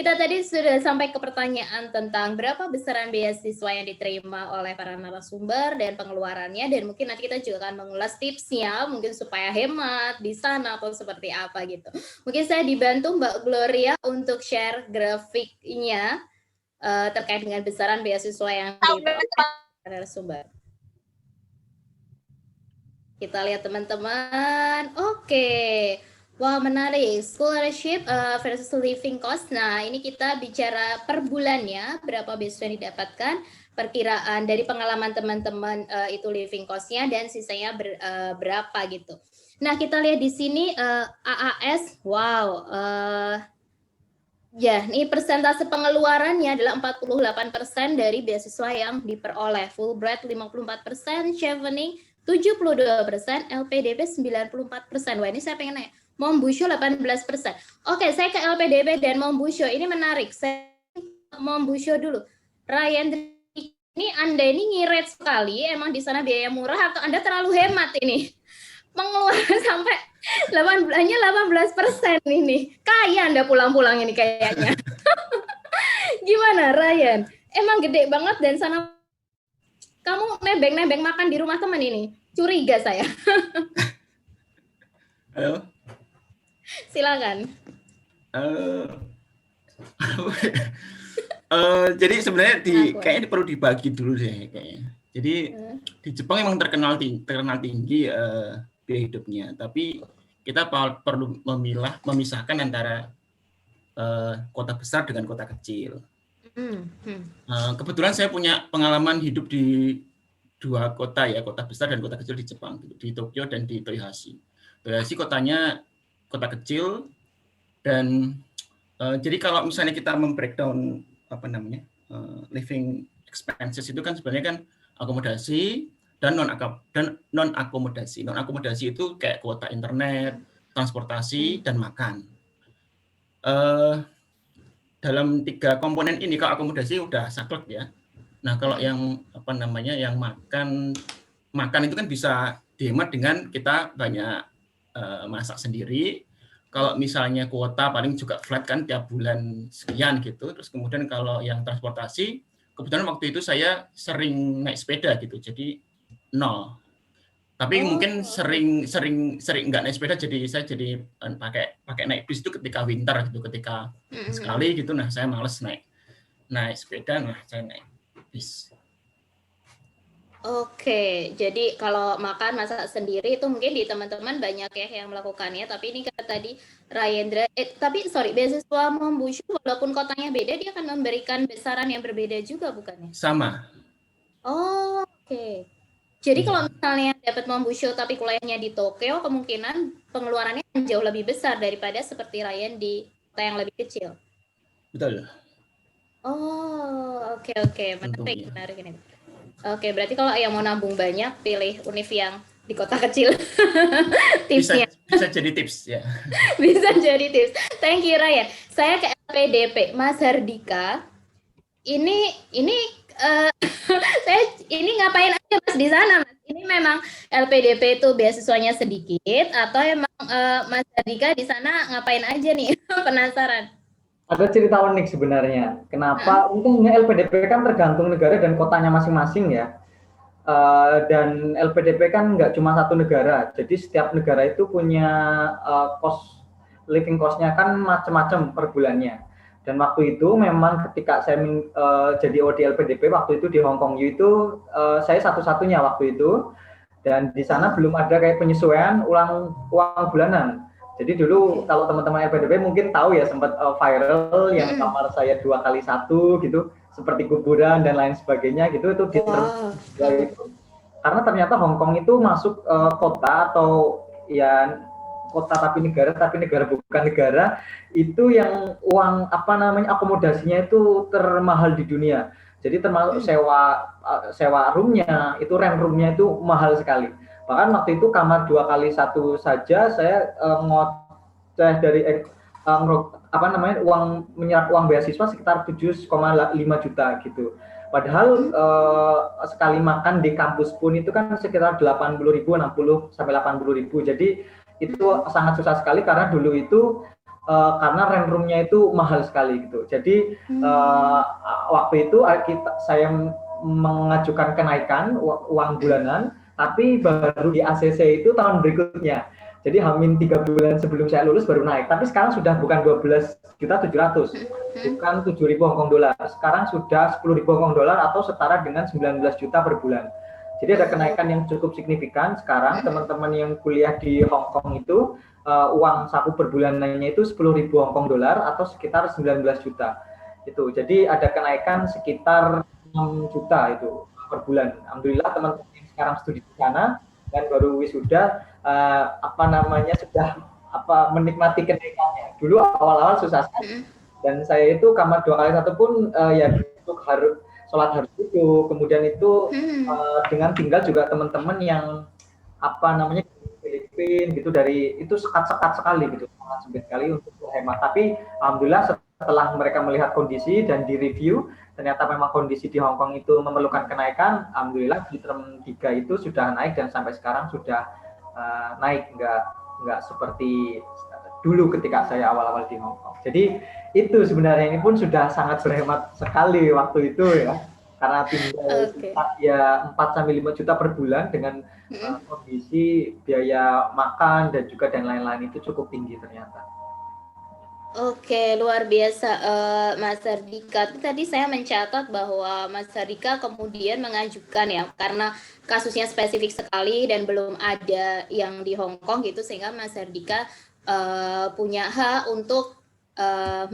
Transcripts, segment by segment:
Kita tadi sudah sampai ke pertanyaan tentang berapa besaran beasiswa yang diterima oleh para narasumber dan pengeluarannya, dan mungkin nanti kita juga akan mengulas tipsnya mungkin supaya hemat di sana atau seperti apa gitu. Mungkin saya dibantu Mbak Gloria untuk share grafiknya terkait dengan besaran beasiswa yang diperoleh narasumber. Kita lihat teman-teman. Oke. Wah, menarik. Scholarship versus living cost. Nah, ini kita bicara per bulannya, berapa beasiswa yang didapatkan, perkiraan dari pengalaman teman-teman itu living cost-nya, dan sisanya berapa gitu. Nah, kita lihat di sini AAS, wow. Ya, ini persentase pengeluarannya adalah 48% dari beasiswa yang diperoleh. Fulbright 54%, Chevening 72%, LPDP 94%. Wah, ini saya pengen nanya. Mombusho 18%. Oke, saya ke LPDP dan Mombusho. Ini menarik. Saya Mombusho dulu. Ryan, ini Anda ini ngirit sekali. Emang di sana biaya murah atau Anda terlalu hemat ini? Mengeluarkan sampai 18% ini. Kaya Anda pulang-pulang ini kayaknya. Gimana, Ryan? Emang gede banget dan sana kamu nebeng-nebeng makan di rumah teman ini? Curiga saya. Halo. Silakan. Jadi sebenarnya kayaknya perlu dibagi dulu deh kayaknya. Jadi di Jepang memang terkenal tinggi biaya hidupnya, tapi kita perlu memisahkan antara kota besar dengan kota kecil. Kebetulan saya punya pengalaman hidup di dua kota ya, kota besar dan kota kecil di Jepang, di Tokyo dan di Toyohashi. Toyohashi kotanya kota kecil, dan jadi kalau misalnya kita membreakdown living expenses itu kan sebenarnya kan akomodasi dan non akomodasi. Non akomodasi itu kayak kuota internet, transportasi, dan makan. Dalam 3 komponen ini, kalau akomodasi udah saklek ya. Nah, kalau yang yang makan itu kan bisa dihemat dengan kita banyak masak sendiri. Kalau misalnya kuota paling juga flat kan tiap bulan sekian gitu. Terus kemudian kalau yang transportasi, kebetulan waktu itu saya sering naik sepeda gitu, jadi 0. Tapi mungkin sering nggak naik sepeda, jadi saya pakai naik bis itu ketika winter gitu, ketika sekali gitu. Nah, saya males naik sepeda, nah saya naik bis. Oke, jadi kalau masak sendiri itu mungkin di teman-teman banyak ya yang melakukannya, tapi ini kata tadi Rayendra, beasiswa Mombusho walaupun kotanya beda, dia akan memberikan besaran yang berbeda juga bukannya? Sama. Oh, oke. Jadi kalau misalnya dapat Mombusho tapi kuliahnya di Tokyo, kemungkinan pengeluarannya jauh lebih besar daripada seperti Ryan di kota yang lebih kecil. Betul. Oh, oke. Menarik ini. Oke, berarti kalau yang mau nabung banyak, pilih univ yang di kota kecil. Tipsnya. Bisa jadi tips ya. Bisa jadi tips. Thank you, Ryan. Saya ke LPDP, Mas Hardika. Ini saya ini ngapain aja Mas di sana, Mas? Ini memang LPDP itu beasiswanya sedikit atau emang Mas Hardika di sana ngapain aja nih? Penasaran. Ada cerita unik sebenarnya. Kenapa? Untungnya LPDP kan tergantung negara dan kotanya masing-masing ya. Dan LPDP kan nggak cuma satu negara. Jadi setiap negara itu punya living cost-nya kan macam-macam per bulannya. Dan waktu itu memang ketika saya jadi OD LPDP waktu itu di Hong Kong itu saya satu-satunya waktu itu. Dan di sana belum ada kayak penyesuaian uang bulanan. Jadi dulu kalau teman-teman LPDP mungkin tahu ya sempat viral yang kamar saya 2x1 gitu, seperti kuburan dan lain sebagainya gitu, itu karena ternyata Hong Kong itu masuk kota atau ya kota tapi negara bukan negara, itu yang uang akomodasinya itu termahal di dunia. Jadi termasuk sewa roomnya, itu rent roomnya itu mahal sekali. Bahkan waktu itu kamar 2x1 saja saya ngoceh dari menyerap uang beasiswa sekitar 7,5 juta gitu. Padahal sekali makan di kampus pun itu kan sekitar 80.000, 60 sampai 80.000. Jadi itu sangat susah sekali karena dulu itu karena rent room-nya itu mahal sekali gitu. Jadi waktu itu saya mengajukan kenaikan uang bulanan, tapi baru di ACC itu tahun berikutnya. Jadi hamin 3 bulan sebelum saya lulus baru naik. Tapi sekarang sudah bukan 12.700.000, bukan 7.000 Hong Kong dolar. Sekarang sudah 10.000 Hong Kong dolar atau setara dengan 19 juta per bulan. Jadi ada kenaikan yang cukup signifikan. Sekarang teman-teman yang kuliah di Hong Kong itu uang saku per bulanannya itu 10.000 Hong Kong dolar atau sekitar 19 juta. Itu. Jadi ada kenaikan sekitar 6 juta itu per bulan. Alhamdulillah teman-teman yang sekarang studi di sana dan baru wisuda sudah menikmati kenaikannya. Dulu awal-awal susah sekali. Dan saya itu kamar 2 kali 1 pun ya untuk harus sholat harus duduk. Kemudian itu dengan tinggal juga teman-teman yang Filipina gitu, dari itu sekat-sekat sekali gitu, sangat sempit sekali untuk berhemat. Tapi alhamdulillah setelah mereka melihat kondisi dan direview, ternyata memang kondisi di Hong Kong itu memerlukan kenaikan. Alhamdulillah di term 3 itu sudah naik dan sampai sekarang sudah naik, nggak seperti dulu ketika saya awal-awal di Hong Kong. Jadi itu sebenarnya ini pun sudah sangat berhemat sekali waktu itu ya, karena tinggal ya 4-5 juta per bulan dengan kondisi biaya makan dan juga dan lain-lain itu cukup tinggi ternyata. Oke, luar biasa Mas Hardika. Tadi saya mencatat bahwa Mas Hardika kemudian mengajukan ya, karena kasusnya spesifik sekali dan belum ada yang di Hong Kong gitu, sehingga Mas Hardika punya hak untuk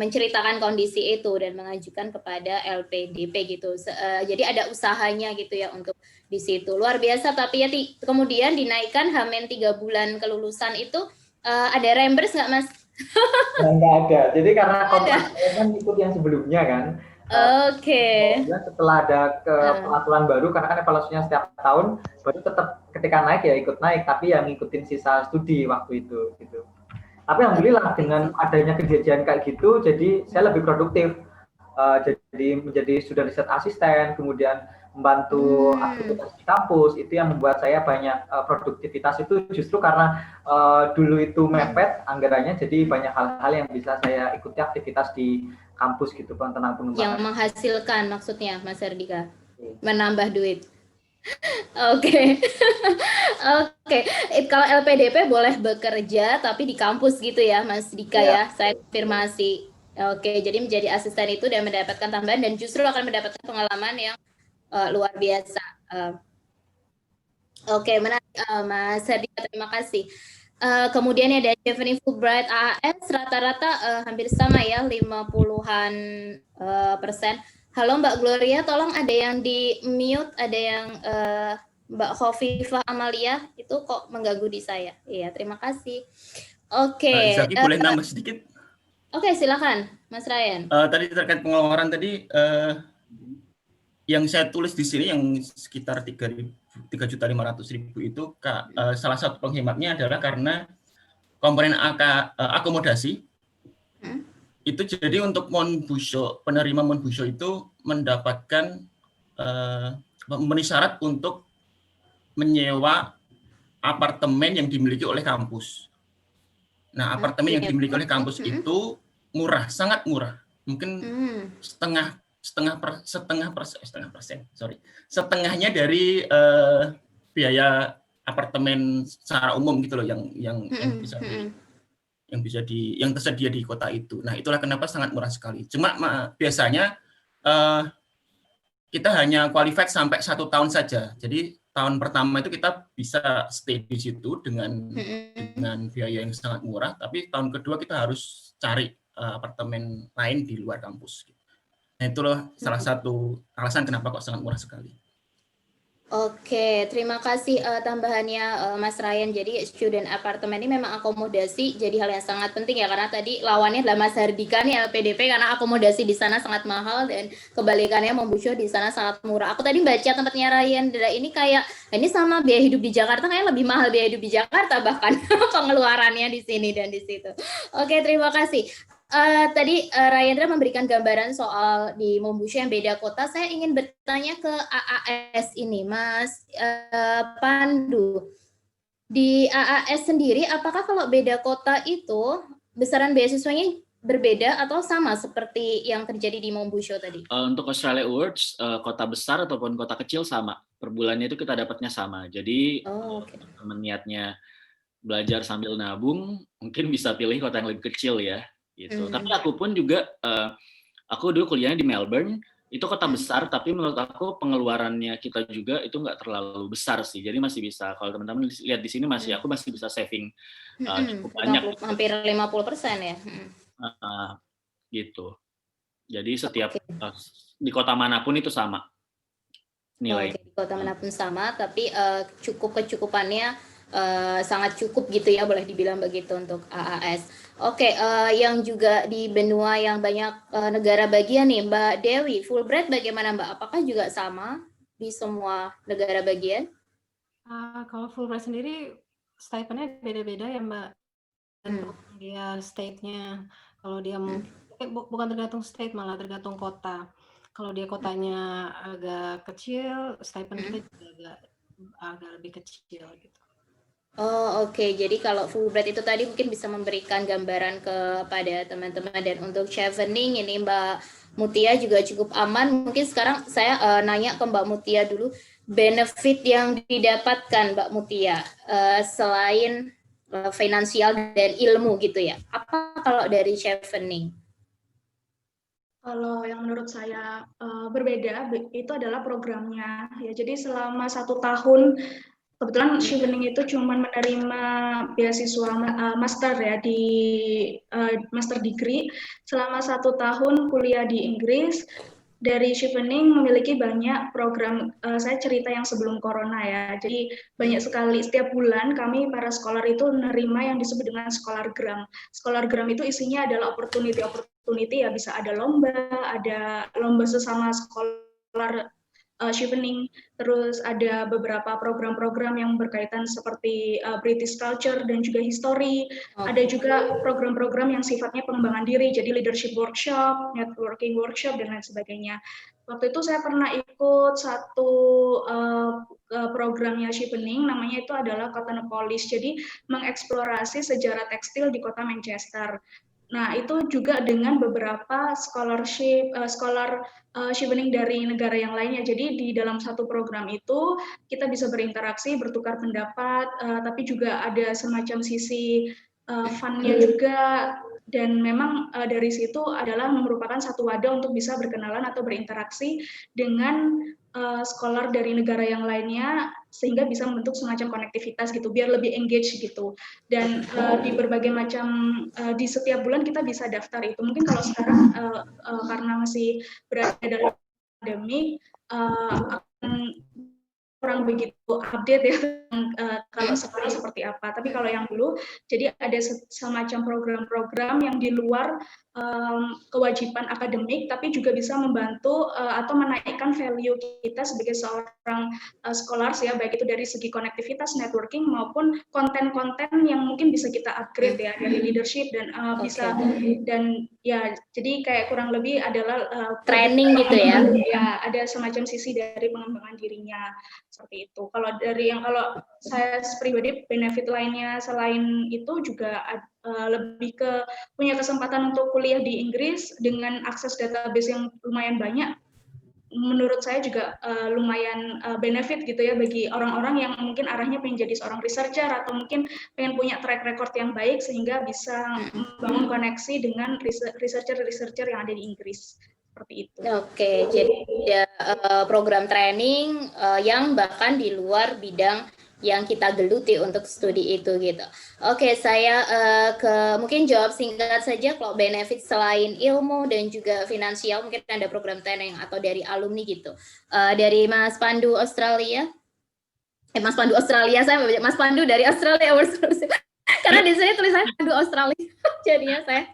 menceritakan kondisi itu dan mengajukan kepada LPDP gitu. Jadi ada usahanya gitu ya untuk di situ. Luar biasa. Tapi ya kemudian dinaikkan H-3 bulan kelulusan itu ada reimburse nggak Mas? Nggak ada. Jadi karena kontrak saya kan ikut yang sebelumnya kan. Oke. Setelah ada pengaturan baru, karena kan evaluasinya setiap tahun, baru tetap ketika naik ya ikut naik, tapi yang ngikutin sisa studi waktu itu gitu. Tapi alhamdulillah dengan adanya kejadian kayak gitu, jadi saya lebih produktif. Jadi menjadi student research assistant, kemudian membantu aktivitas di kampus, itu yang membuat saya banyak produktivitas itu justru karena dulu itu mepet anggarannya, jadi banyak hal-hal yang bisa saya ikuti aktivitas di kampus gitu tentang pengembangan. Yang menghasilkan maksudnya Mas Hardika, menambah duit. Oke. Kalau LPDP boleh bekerja tapi di kampus gitu ya Mas Dika ya, saya konfirmasi. Oke, jadi menjadi asisten itu dan mendapatkan tambahan dan justru akan mendapatkan pengalaman yang luar biasa. Oke, menarik Mas Hardika, terima kasih. Kemudian ada Chevening Fulbright AAS rata-rata hampir sama ya, 50-an persen. Halo Mbak Gloria, tolong ada yang di mute, ada yang Mbak Khofifah Amalia, itu kok mengganggu di saya. Iya, terima kasih. Oke. Zaki boleh nambah sedikit? Oke, silakan Mas Ryan. Tadi terkait pengeluaran tadi, yang saya tulis di sini yang sekitar 3.500.000 itu salah satu penghematnya adalah karena komponen akomodasi. Itu jadi untuk penerima Monbusho itu mendapatkan memenuhi syarat untuk menyewa apartemen yang dimiliki oleh kampus. Nah, apartemen yang dimiliki oleh kampus itu murah, sangat murah. Mungkin setengahnya dari biaya apartemen secara umum gitu loh, yang tersedia di kota itu. Nah, itulah kenapa sangat murah sekali. Cuma biasanya kita hanya qualified sampai 1 tahun saja. Jadi tahun pertama itu kita bisa stay di situ dengan biaya yang sangat murah, tapi tahun kedua kita harus cari apartemen lain di luar kampus. Nah, itulah salah satu alasan kenapa kok sangat murah sekali. Oke, terima kasih tambahannya Mas Ryan. Jadi student apartemen ini memang akomodasi jadi hal yang sangat penting ya, karena tadi lawannya adalah Mas Hardika nih LPDP, karena akomodasi di sana sangat mahal dan kebalikannya Monbusho di sana sangat murah. Aku tadi baca tempatnya Ryan ini kayak ini sama biaya hidup di Jakarta, kayak lebih mahal biaya hidup di Jakarta bahkan pengeluarannya di sini dan di situ. Oke, terima kasih. Tadi Rayendra memberikan gambaran soal di Monbusho yang beda kota. Saya ingin bertanya ke AAS ini, Mas Pandu. Di AAS sendiri, apakah kalau beda kota itu besaran beasiswanya berbeda atau sama seperti yang terjadi di Mombusho tadi? Untuk Australia Awards, kota besar ataupun kota kecil sama. Per bulannya itu kita dapatnya sama. Jadi teman niatnya belajar sambil nabung, mungkin bisa pilih kota yang lebih kecil ya. Gitu. Tapi aku pun juga, aku dulu kuliahnya di Melbourne, itu kota besar, tapi menurut aku pengeluarannya kita juga itu nggak terlalu besar sih. Jadi masih bisa, kalau teman-teman lihat di sini aku masih bisa saving cukup banyak. Hampir 50% ya. Gitu. Jadi setiap di kota manapun itu sama nilai. Di kota manapun sama, tapi kecukupannya sangat cukup gitu ya, boleh dibilang begitu untuk AAS. Yang juga di benua yang banyak negara bagian nih, Mbak Dewi, Fulbright bagaimana Mbak? Apakah juga sama di semua negara bagian? Kalau Fulbright sendiri stipendnya beda-beda ya Mbak. Dia state-nya, kalau dia bukan tergantung state, malah tergantung kota. Kalau dia kotanya agak kecil, stipend kita juga agak lebih kecil gitu. Jadi kalau Fulbright itu tadi mungkin bisa memberikan gambaran kepada teman-teman, dan untuk chevening ini Mbak Mutia juga cukup aman. Mungkin sekarang saya nanya ke Mbak Mutia dulu, benefit yang didapatkan Mbak Mutia selain finansial dan ilmu gitu ya, apa kalau dari chevening? Kalau yang menurut saya berbeda itu adalah programnya ya. Jadi selama 1 tahun, kebetulan chevening itu cuma menerima beasiswa master ya, di master degree. Selama 1 tahun kuliah di Inggris, dari chevening memiliki banyak program. Saya cerita yang sebelum corona ya. Jadi banyak sekali, setiap bulan kami para scholar itu menerima yang disebut dengan scholargram. Scholargram itu isinya adalah opportunity ya, bisa ada lomba sesama scholar chevening, terus ada beberapa program-program yang berkaitan seperti British culture dan juga history. Ada juga program-program yang sifatnya pengembangan diri, jadi leadership workshop, networking workshop, dan lain sebagainya. Waktu itu saya pernah ikut satu programnya chevening, namanya itu adalah Cottonopolis, jadi mengeksplorasi sejarah tekstil di kota Manchester. Nah, itu juga dengan beberapa scholar chevening dari negara yang lainnya. Jadi di dalam satu program itu kita bisa berinteraksi, bertukar pendapat, tapi juga ada semacam sisi fun-nya juga. Dan memang dari situ adalah merupakan satu wadah untuk bisa berkenalan atau berinteraksi dengan scholar dari negara yang lainnya, sehingga bisa membentuk semacam konektivitas gitu, biar lebih engage gitu. Dan di berbagai macam, di setiap bulan kita bisa daftar itu. Mungkin kalau sekarang karena masih berada dalam pandemi, akan kurang begitu update ya kalau sekarang seperti apa. Tapi kalau yang dulu, jadi ada semacam program-program yang di luar kewajiban akademik, tapi juga bisa membantu atau menaikkan value kita sebagai seorang scholars ya, baik itu dari segi konektivitas, networking, maupun konten-konten yang mungkin bisa kita upgrade ya, dari leadership dan bisa, dan ya jadi kayak kurang lebih adalah training gitu ya. Ya, ada semacam sisi dari pengembangan dirinya seperti itu. Kalau saya pribadi, benefit lainnya selain itu juga lebih ke punya kesempatan untuk kuliah di Inggris dengan akses database yang lumayan banyak. Menurut saya juga lumayan benefit gitu ya bagi orang-orang yang mungkin arahnya pengen jadi seorang researcher, atau mungkin pengen punya track record yang baik sehingga bisa membangun koneksi dengan researcher yang ada di Inggris. Seperti itu. Jadi ada program training yang bahkan di luar bidang yang kita geluti untuk studi itu gitu. Saya mungkin jawab singkat saja. Kalau benefit selain ilmu dan juga finansial, mungkin ada program training atau dari alumni gitu. Dari Mas Pandu Australia. Mas Pandu Australia, Mas Pandu dari Australia. Karena di sini tulisannya Pandu Australia. Jadinya saya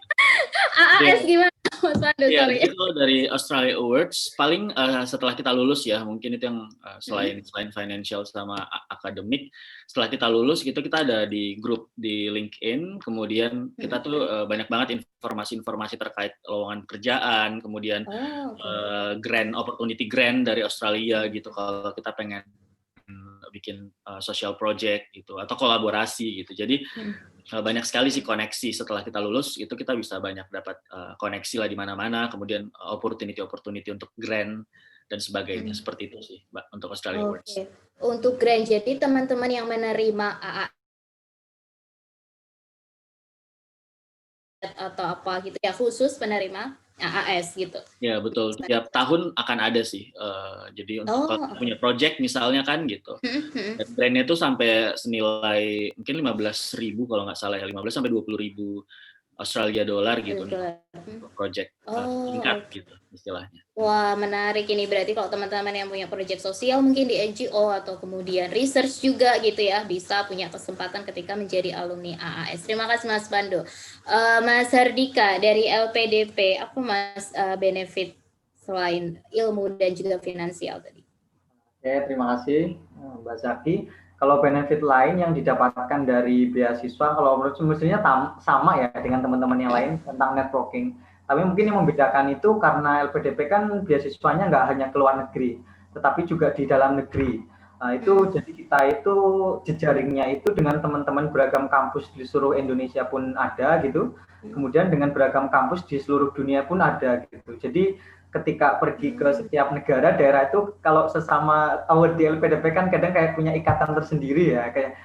AAS gimana? Mas Pandu, sorry. Itu dari Australia Awards, paling setelah kita lulus ya, mungkin itu yang selain financial sama akademik, setelah kita lulus gitu kita ada di grup di LinkedIn, kemudian kita tuh banyak banget informasi-informasi terkait lowongan pekerjaan, kemudian opportunity grant dari Australia gitu kalau kita pengen bikin social project gitu atau kolaborasi gitu. Jadi banyak sekali sih koneksi setelah kita lulus, itu kita bisa banyak dapat koneksi lah di mana-mana, kemudian opportunity untuk grant dan sebagainya. Seperti itu sih Mbak untuk Australia Awards. Untuk grant, jadi teman-teman yang menerima AA atau apa gitu ya, khusus penerima AAS gitu. Ya betul, tiap tahun akan ada sih. Jadi untuk kalau punya project misalnya kan gitu. Dan grant-nya itu sampai senilai mungkin 15.000 kalau nggak salah ya, 15 sampai 20.000 Australia dollar gitu untuk project tingkat gitu istilahnya. Wah, menarik ini, berarti kalau teman-teman yang punya project sosial mungkin di NGO atau kemudian research juga gitu ya, bisa punya kesempatan ketika menjadi alumni AAS. Terima kasih Mas Pando. Mas Hardika dari LPDP, apa Mas benefit selain ilmu dan juga finansial tadi? Oke, terima kasih Mbak Zaki. Kalau benefit lain yang didapatkan dari beasiswa, kalau menurut semestinya sama ya dengan teman-teman yang lain tentang networking. Tapi mungkin yang membedakan itu karena LPDP kan beasiswanya nggak hanya ke luar negeri, tetapi juga di dalam negeri. Nah, itu jadi kita itu jejaringnya itu dengan teman-teman beragam kampus di seluruh Indonesia pun ada gitu. Kemudian dengan beragam kampus di seluruh dunia pun ada gitu. Jadi ketika pergi ke setiap negara, daerah itu kalau sesama award di LPDP kan kadang kayak punya ikatan tersendiri ya, kayak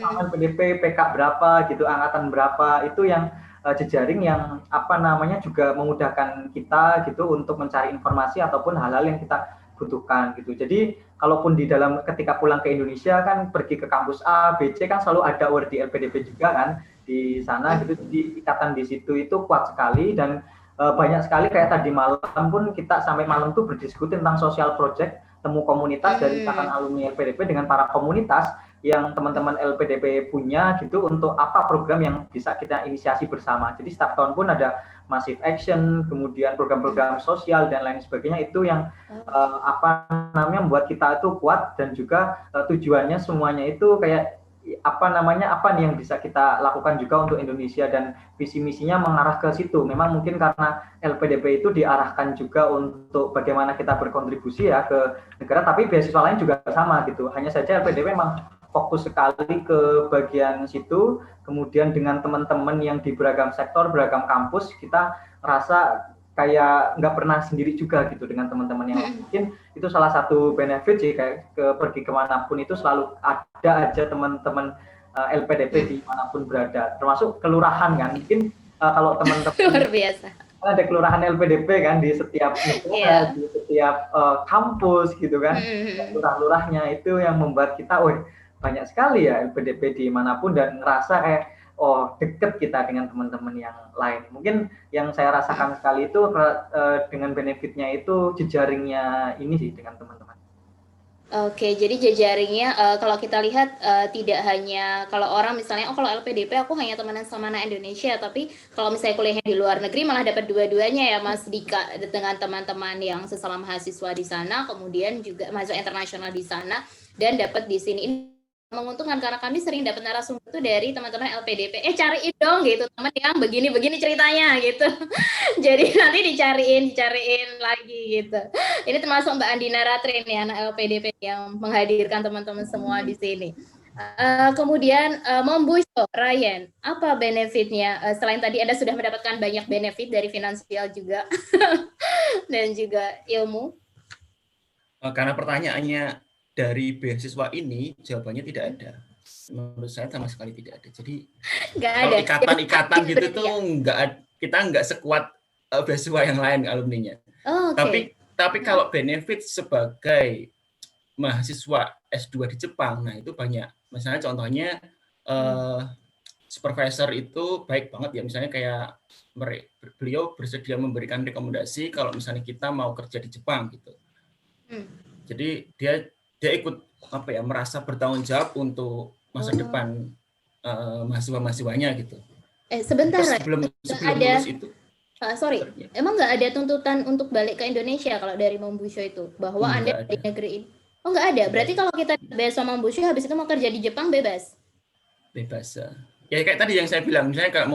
sama LPDP PK berapa gitu, angkatan berapa, itu yang jejaring yang apa namanya juga memudahkan kita gitu untuk mencari informasi ataupun hal-hal yang kita butuhkan gitu. Jadi kalaupun di dalam ketika pulang ke Indonesia kan pergi ke kampus A, B, C kan selalu ada award di LPDP juga kan di sana gitu. Jadi ikatan di situ itu kuat sekali dan banyak sekali kayak tadi malam pun kita sampai malam tuh berdiskusi tentang social project, temu komunitas dari ikatan alumni LPDP dengan para komunitas yang teman-teman LPDP punya gitu untuk apa program yang bisa kita inisiasi bersama. Jadi setiap tahun pun ada massive action, kemudian program-program sosial dan lain sebagainya, itu yang apa namanya membuat kita itu kuat dan juga tujuannya semuanya itu kayak apa nih yang bisa kita lakukan juga untuk Indonesia dan visi misinya mengarah ke situ. Memang mungkin karena LPDP itu diarahkan juga untuk bagaimana kita berkontribusi ya ke negara, tapi beasiswa lain juga sama gitu. Hanya saja LPDP memang fokus sekali ke bagian situ, kemudian dengan teman-teman yang di beragam sektor, beragam kampus, kita rasa kayak nggak pernah sendiri juga gitu dengan teman-teman yang mungkin itu salah satu benefit sih, kayak pergi kemanapun itu selalu ada aja teman-teman LPDP dimanapun berada, termasuk kelurahan kan, mungkin kalau teman-teman luar biasa ada kelurahan LPDP kan di setiap negara, di setiap kampus gitu kan, lurah-lurahnya itu yang membuat kita, banyak sekali ya LPDP dimanapun dan ngerasa kayak deket kita dengan teman-teman yang lain. Mungkin yang saya rasakan sekali itu dengan benefitnya itu jejaringnya ini sih dengan teman-teman. Oke, jadi jejaringnya kalau kita lihat tidak hanya kalau orang misalnya kalau LPDP aku hanya temenan sama anak Indonesia, tapi kalau misalnya kuliahnya di luar negeri malah dapat dua-duanya ya Mas Dika, dengan teman-teman yang sesama mahasiswa di sana, kemudian juga mahasiswa internasional di sana, dan dapat di sini. Menguntungkan karena kami sering dapat narasumber itu dari teman-teman LPDP, cariin dong gitu teman yang begini-begini ceritanya gitu. Jadi nanti dicariin lagi gitu. Ini termasuk Mbak Andina Ratrin ya, anak LPDP yang menghadirkan teman-teman semua di sini. Kemudian Mombusho, Ryan, apa benefitnya? Selain tadi Anda sudah mendapatkan banyak benefit dari finansial juga dan juga ilmu. Karena pertanyaannya dari beasiswa ini, jawabannya tidak ada. Menurut saya sama sekali tidak ada. Jadi kalau ikatan-ikatan gitu tuh kita nggak sekuat beasiswa yang lain alumninya. Tapi kalau benefit sebagai mahasiswa S2 di Jepang, nah itu banyak. Misalnya contohnya supervisor itu baik banget ya. Misalnya kayak beliau bersedia memberikan rekomendasi kalau misalnya kita mau kerja di Jepang gitu. Jadi dia ikut merasa bertanggung jawab untuk masa depan mahasiswa-mahasiswanya gitu. Sebentar, sebelum lulus itu. Emang nggak ada tuntutan untuk balik ke Indonesia kalau dari Mombusho itu bahwa Anda di negeri ini? Oh nggak ada. Berarti kalau kita beasiswa Mombusho habis itu mau kerja di Jepang bebas? Bebas ya kayak tadi yang saya bilang, misalnya kalau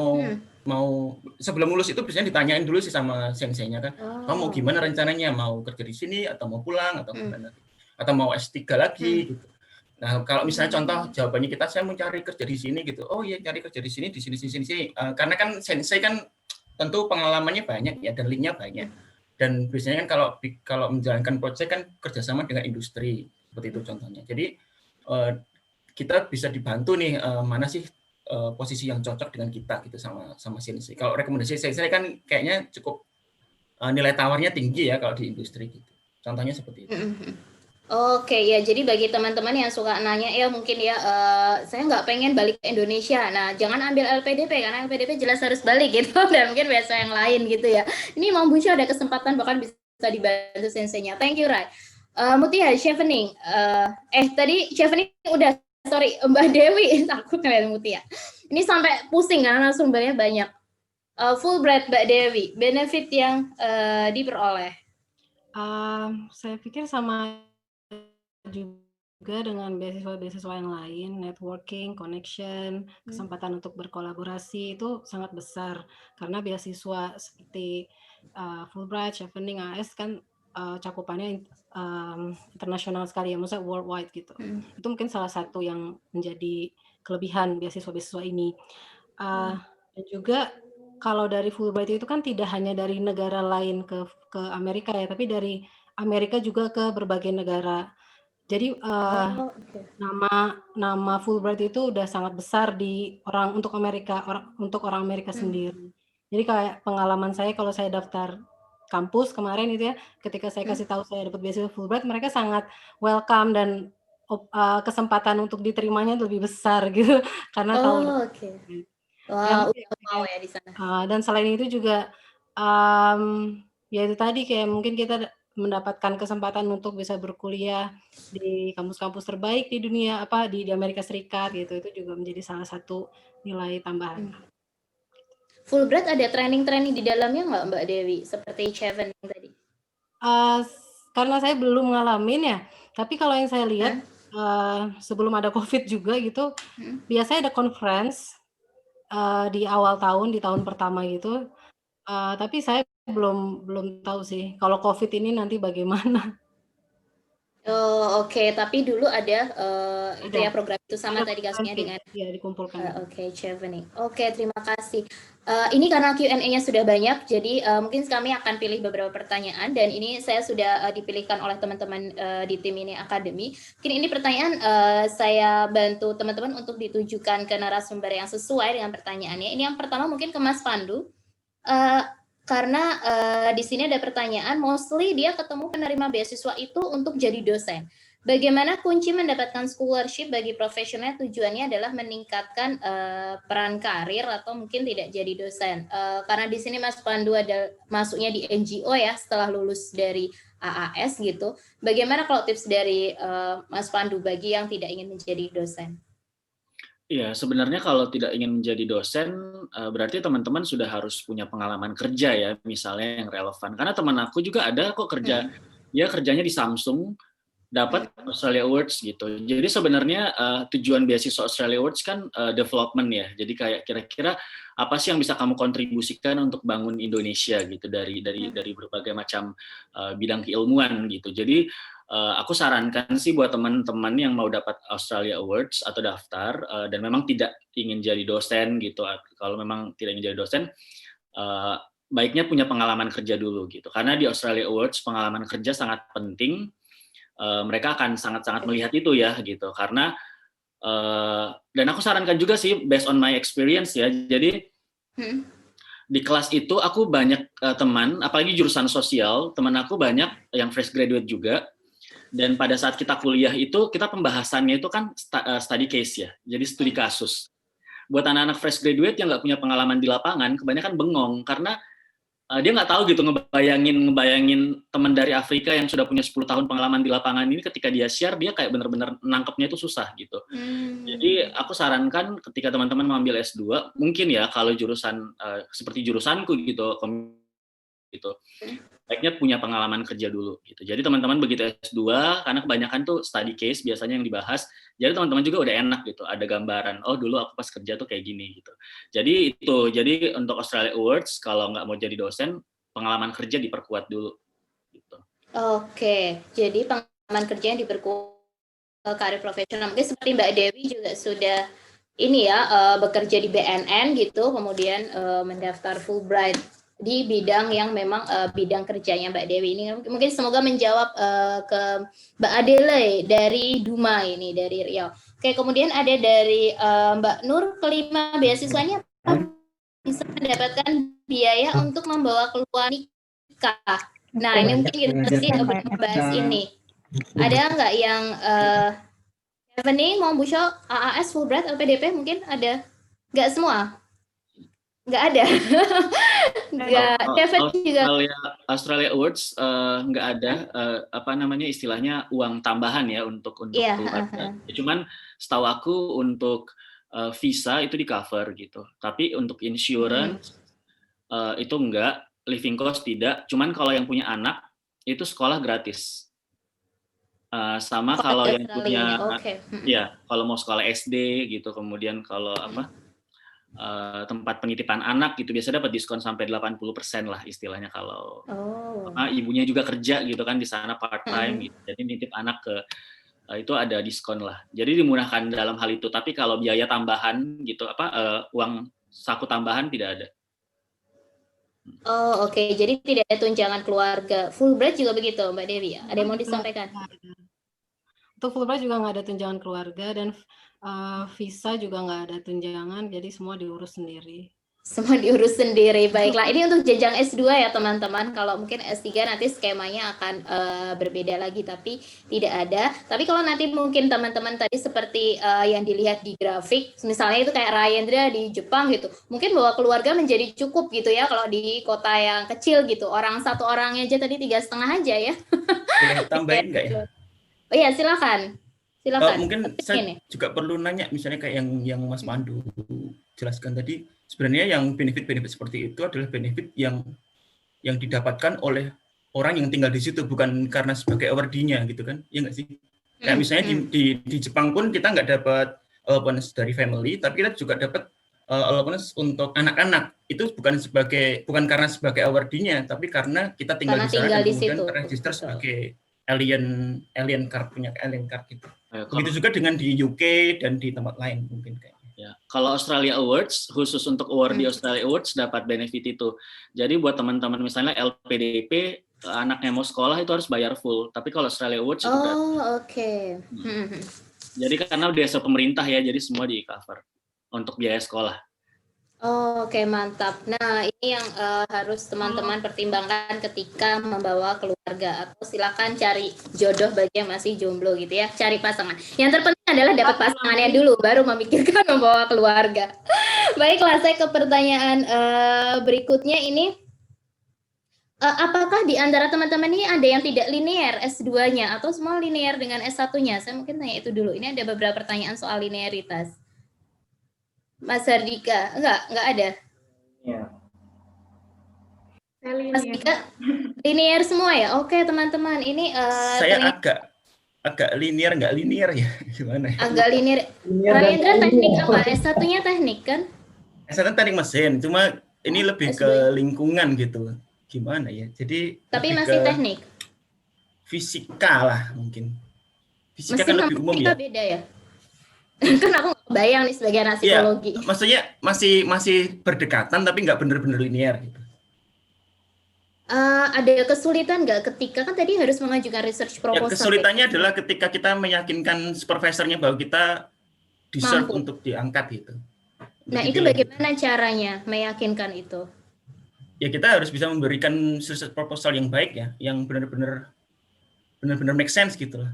mau sebelum lulus itu biasanya ditanyain dulu sih sama senseinya kan, kamu mau gimana rencananya, mau kerja di sini atau mau pulang atau gimana, atau mau S3 lagi gitu. Nah, kalau misalnya contoh jawabannya kita, saya mau cari kerja di sini gitu. Oh iya, cari kerja di sini, di sini, di sini, sini. Karena kan sensei kan tentu pengalamannya banyak ya dan linknya banyak. Dan biasanya kan kalau menjalankan proyek kan kerjasama dengan industri seperti itu contohnya. Jadi kita bisa dibantu nih mana sih posisi yang cocok dengan kita gitu sama sensei. Kalau rekomendasi saya kan kayaknya cukup nilai tawarnya tinggi ya kalau di industri gitu. Contohnya seperti itu. Oke, ya jadi bagi teman-teman yang suka nanya ya mungkin ya saya nggak pengen balik ke Indonesia. Nah, jangan ambil LPDP karena LPDP jelas harus balik gitu dan mungkin biasa yang lain gitu ya. Ini Mang Bunsho ada kesempatan bahkan bisa dibantu senseinya. Thank you, Rai. Mutia, Chevening. Tadi Chevening udah, sorry, Mbak Dewi, aku kalian Mutia. Ini sampai pusing karena sumbernya banyak. Fulbright Mbak Dewi, benefit yang diperoleh. Saya pikir sama juga dengan beasiswa-beasiswa yang lain, networking, connection, kesempatan untuk berkolaborasi itu sangat besar karena beasiswa seperti Fulbright, Chevening, AS kan cakupannya internasional sekali ya, maksudnya worldwide gitu. Itu mungkin salah satu yang menjadi kelebihan beasiswa-beasiswa ini. Dan juga kalau dari Fulbright itu kan tidak hanya dari negara lain ke Amerika ya, tapi dari Amerika juga ke berbagai negara. Jadi nama Fulbright itu udah sangat besar untuk orang Amerika sendiri. Jadi kayak pengalaman saya kalau saya daftar kampus kemarin itu ya, ketika saya kasih tahu saya dapat beasiswa Fulbright, mereka sangat welcome dan kesempatan untuk diterimanya lebih besar gitu karena tahu. Wow, mau ya di sana. Dan selain itu juga ya itu tadi kayak mungkin kita mendapatkan kesempatan untuk bisa berkuliah di kampus-kampus terbaik di dunia di Amerika Serikat gitu, itu juga menjadi salah satu nilai tambahan. Fulbright ada training di dalamnya nggak Mbak Dewi seperti Chevening tadi? Karena saya belum ngalamin ya, tapi kalau yang saya lihat sebelum ada COVID juga gitu, biasanya ada conference di awal tahun, di tahun pertama gitu. Tapi saya belum tahu sih kalau COVID ini nanti bagaimana. Oh, oke. Tapi dulu ada itu ya program itu sama tadi kasusnya dengan ya dikumpulkan. Chevening. Oke, terima kasih. Ini karena Q&A-nya sudah banyak, jadi mungkin kami akan pilih beberapa pertanyaan dan ini saya sudah dipilihkan oleh teman-teman di tim ini akademi. Mungkin ini pertanyaan saya bantu teman-teman untuk ditujukan ke narasumber yang sesuai dengan pertanyaannya. Ini yang pertama mungkin ke Mas Pandu. Karena di sini ada pertanyaan, mostly dia ketemu penerima beasiswa itu untuk jadi dosen. Bagaimana kunci mendapatkan scholarship bagi profesional tujuannya adalah meningkatkan peran karir atau mungkin tidak jadi dosen. Karena di sini Mas Pandu ada masuknya di NGO ya setelah lulus dari AAS gitu. Bagaimana kalau tips dari Mas Pandu bagi yang tidak ingin menjadi dosen? Iya, sebenarnya kalau tidak ingin menjadi dosen, berarti teman-teman sudah harus punya pengalaman kerja ya, misalnya yang relevan. Karena teman aku juga ada kok kerja, dia kerjanya di Samsung, dapat Australia Awards gitu. Jadi sebenarnya tujuan beasiswa Australia Awards kan development ya. Jadi kayak kira-kira apa sih yang bisa kamu kontribusikan untuk bangun Indonesia gitu dari berbagai macam bidang keilmuan gitu. Jadi aku sarankan sih buat teman-teman yang mau dapat Australia Awards atau daftar dan memang tidak ingin jadi dosen gitu. Kalau memang tidak ingin jadi dosen, baiknya punya pengalaman kerja dulu gitu. Karena di Australia Awards pengalaman kerja sangat penting. Mereka akan sangat-sangat melihat itu ya gitu. Karena dan aku sarankan juga sih based on my experience ya. Jadi di kelas itu aku banyak teman, apalagi jurusan sosial, teman aku banyak yang fresh graduate juga. Dan pada saat kita kuliah itu, kita pembahasannya itu kan study case ya, jadi studi kasus. Buat anak-anak fresh graduate yang nggak punya pengalaman di lapangan, kebanyakan bengong, karena dia nggak tahu gitu ngebayangin teman dari Afrika yang sudah punya 10 tahun pengalaman di lapangan ini, ketika dia share, dia kayak benar-benar nangkepnya itu susah gitu. Jadi aku sarankan ketika teman-teman mengambil S2, mungkin ya kalau jurusan seperti jurusanku gitu, baiknya punya pengalaman kerja dulu gitu. Jadi teman-teman begitu S2, karena kebanyakan tuh study case biasanya yang dibahas, jadi teman-teman juga udah enak gitu, ada gambaran, oh dulu aku pas kerja tuh kayak gini gitu. Jadi untuk Australia Awards, kalau nggak mau jadi dosen, pengalaman kerja diperkuat dulu gitu. Oke, jadi pengalaman kerjanya diperkuat karir profesional. Mungkin seperti Mbak Dewi juga sudah ini ya bekerja di BNN gitu, kemudian mendaftar Fulbright di bidang yang memang bidang kerjanya Mbak Dewi ini. Mungkin semoga menjawab ke Mbak Adele dari Duma ini, dari Riau. Oke, kemudian ada dari Mbak Nur, kelima beasiswanya bisa mendapatkan biaya untuk membawa keluar nikah. Nah, ini mungkin universitas belum membahas ini. Ada nggak yang Evening, mau Busho, AAS, Fulbright, LPDP mungkin ada? Nggak semua? Nggak ada. Nggak. Australia Awards nggak ada istilahnya uang tambahan ya untuk keluarga. Cuman setahu aku untuk visa itu di cover gitu. Tapi untuk insurance itu enggak, living cost tidak. Cuman kalau yang punya anak itu sekolah gratis. Sama kalau yang punya ya kalau mau sekolah SD gitu, kemudian kalau tempat penitipan anak gitu biasa dapat diskon sampai 80% lah istilahnya kalau ibunya juga kerja gitu kan di sana part time gitu. Jadi nitip anak ke itu ada diskon lah. Jadi dimudahkan dalam hal itu. Tapi kalau biaya tambahan gitu uang saku tambahan tidak ada. Oh, oke. Jadi tidak ada tunjangan keluarga. Fulbright juga begitu, Mbak Dewi ya? Ada yang mau disampaikan? Untuk Fulbright juga nggak ada tunjangan keluarga, dan visa juga nggak ada tunjangan, jadi semua diurus sendiri. Semua diurus sendiri. Baiklah, ini untuk jenjang S2 ya teman-teman. Kalau mungkin S3 nanti skemanya akan berbeda lagi, tapi tidak ada. Tapi kalau nanti mungkin teman-teman tadi seperti yang dilihat di grafik, misalnya itu kayak Rayendra di Jepang gitu, mungkin bawa keluarga menjadi cukup gitu ya kalau di kota yang kecil gitu. Satu orangnya aja tadi 3,5 aja ya. Boleh tambahin nggak ya? Oh iya, silakan. Mungkin saya juga perlu nanya, misalnya kayak yang Mas Pandu jelaskan tadi, sebenarnya yang benefit-benefit seperti itu adalah benefit yang didapatkan oleh orang yang tinggal di situ, bukan karena sebagai awardee-nya gitu kan, ya nggak sih? Kayak misalnya di Jepang pun kita nggak dapat allowance dari family, tapi kita juga dapat allowance untuk anak-anak. Itu bukan karena sebagai awardee-nya, tapi karena kita tinggal di sana dan kemudian terregister sebagai alien card, punya alien card gitu. Begitu juga dengan di UK dan di tempat lain mungkin kayak. Ya, kalau Australia Awards, khusus untuk award di Australia Awards dapat benefit itu. Jadi buat teman-teman misalnya LPDP, anaknya mau sekolah itu harus bayar full. Tapi kalau Australia Awards itu oke. Jadi karena biasa pemerintah ya, jadi semua di cover untuk biaya sekolah. Oke, mantap. Nah, ini yang harus teman-teman pertimbangkan ketika membawa keluarga, atau silakan cari jodoh bagi yang masih jomblo gitu ya, cari pasangan. Yang terpenting adalah dapat pasangannya dulu, baru memikirkan membawa keluarga. Baiklah, saya ke pertanyaan berikutnya ini. Apakah di antara teman-teman ini ada yang tidak linear S2-nya atau semua linear dengan S1-nya? Saya mungkin tanya itu dulu. Ini ada beberapa pertanyaan soal linearitas. Mas Hardika, enggak ada. Ya. Mas Hardika, linear semua ya? Oke, teman-teman, ini saya agak linear, nggak linear ya? Gimana ya? Agak linear. Rayendra teknik apa? S1-nya teknik kan? S1 teknik mesin, cuma ini lebih ke lingkungan gitu. Gimana ya? Jadi tapi masih teknik. Fisika lah mungkin. Fisika mesin kan lebih umum ya. Beda ya. Kan aku nggak bayang nih sebagai anak psikologi. Ya, maksudnya masih berdekatan tapi nggak benar-benar linear gitu. Ada kesulitan nggak ketika kan tadi harus mengajukan research proposal? Ya, kesulitannya adalah ketika kita meyakinkan supervisornya bahwa kita deserve untuk diangkat gitu. Nah, itu bagaimana caranya meyakinkan itu? Ya kita harus bisa memberikan research proposal yang baik ya, yang benar-benar make sense gitu lah.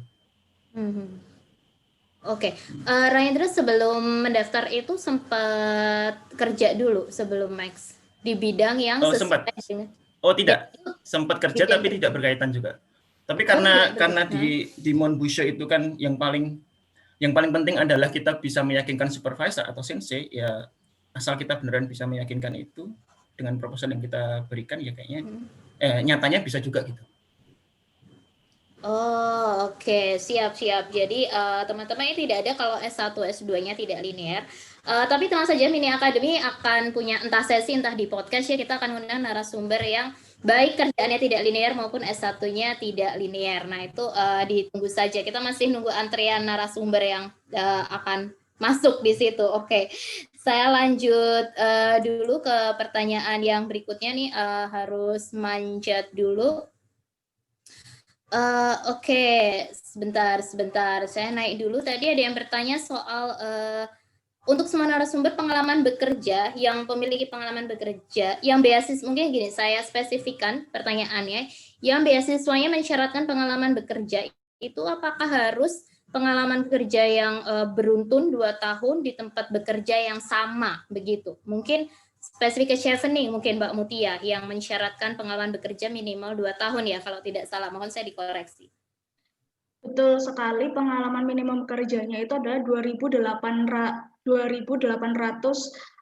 Oke, Rayendra sebelum mendaftar itu sempat kerja dulu sebelum Max di bidang yang sesuai dengan. Oh tidak, sempat kerja tapi tidak berkaitan juga. Tapi karena di Mon Busho itu kan yang paling penting adalah kita bisa meyakinkan supervisor atau sensei, ya asal kita beneran bisa meyakinkan itu dengan proposal yang kita berikan, ya kayaknya nyatanya bisa juga gitu. Oh, oke. Siap. Jadi teman-teman ini tidak ada kalau S1, S2-nya tidak linear. Tapi tenang saja, Mini Academy akan punya entah sesi, entah di podcast ya, kita akan undang narasumber yang baik kerjaannya tidak linear maupun S1-nya tidak linear. Nah, itu ditunggu saja. Kita masih nunggu antrian narasumber yang akan masuk di situ. Oke. Saya lanjut dulu ke pertanyaan yang berikutnya nih, harus manjat dulu. Oke, sebentar. Saya naik dulu. Tadi ada yang bertanya soal untuk semua narasumber pengalaman bekerja, yang memiliki pengalaman bekerja, yang beasiswa, mungkin gini, saya spesifikkan pertanyaannya, yang beasiswanya mensyaratkan pengalaman bekerja, itu apakah harus pengalaman bekerja yang beruntun 2 tahun di tempat bekerja yang sama, begitu? Mungkin spesifik ke chevening, mungkin Mbak Mutia, yang mensyaratkan pengalaman bekerja minimal 2 tahun ya, kalau tidak salah, mohon saya dikoreksi. Betul sekali, pengalaman minimum kerjanya itu adalah 2.800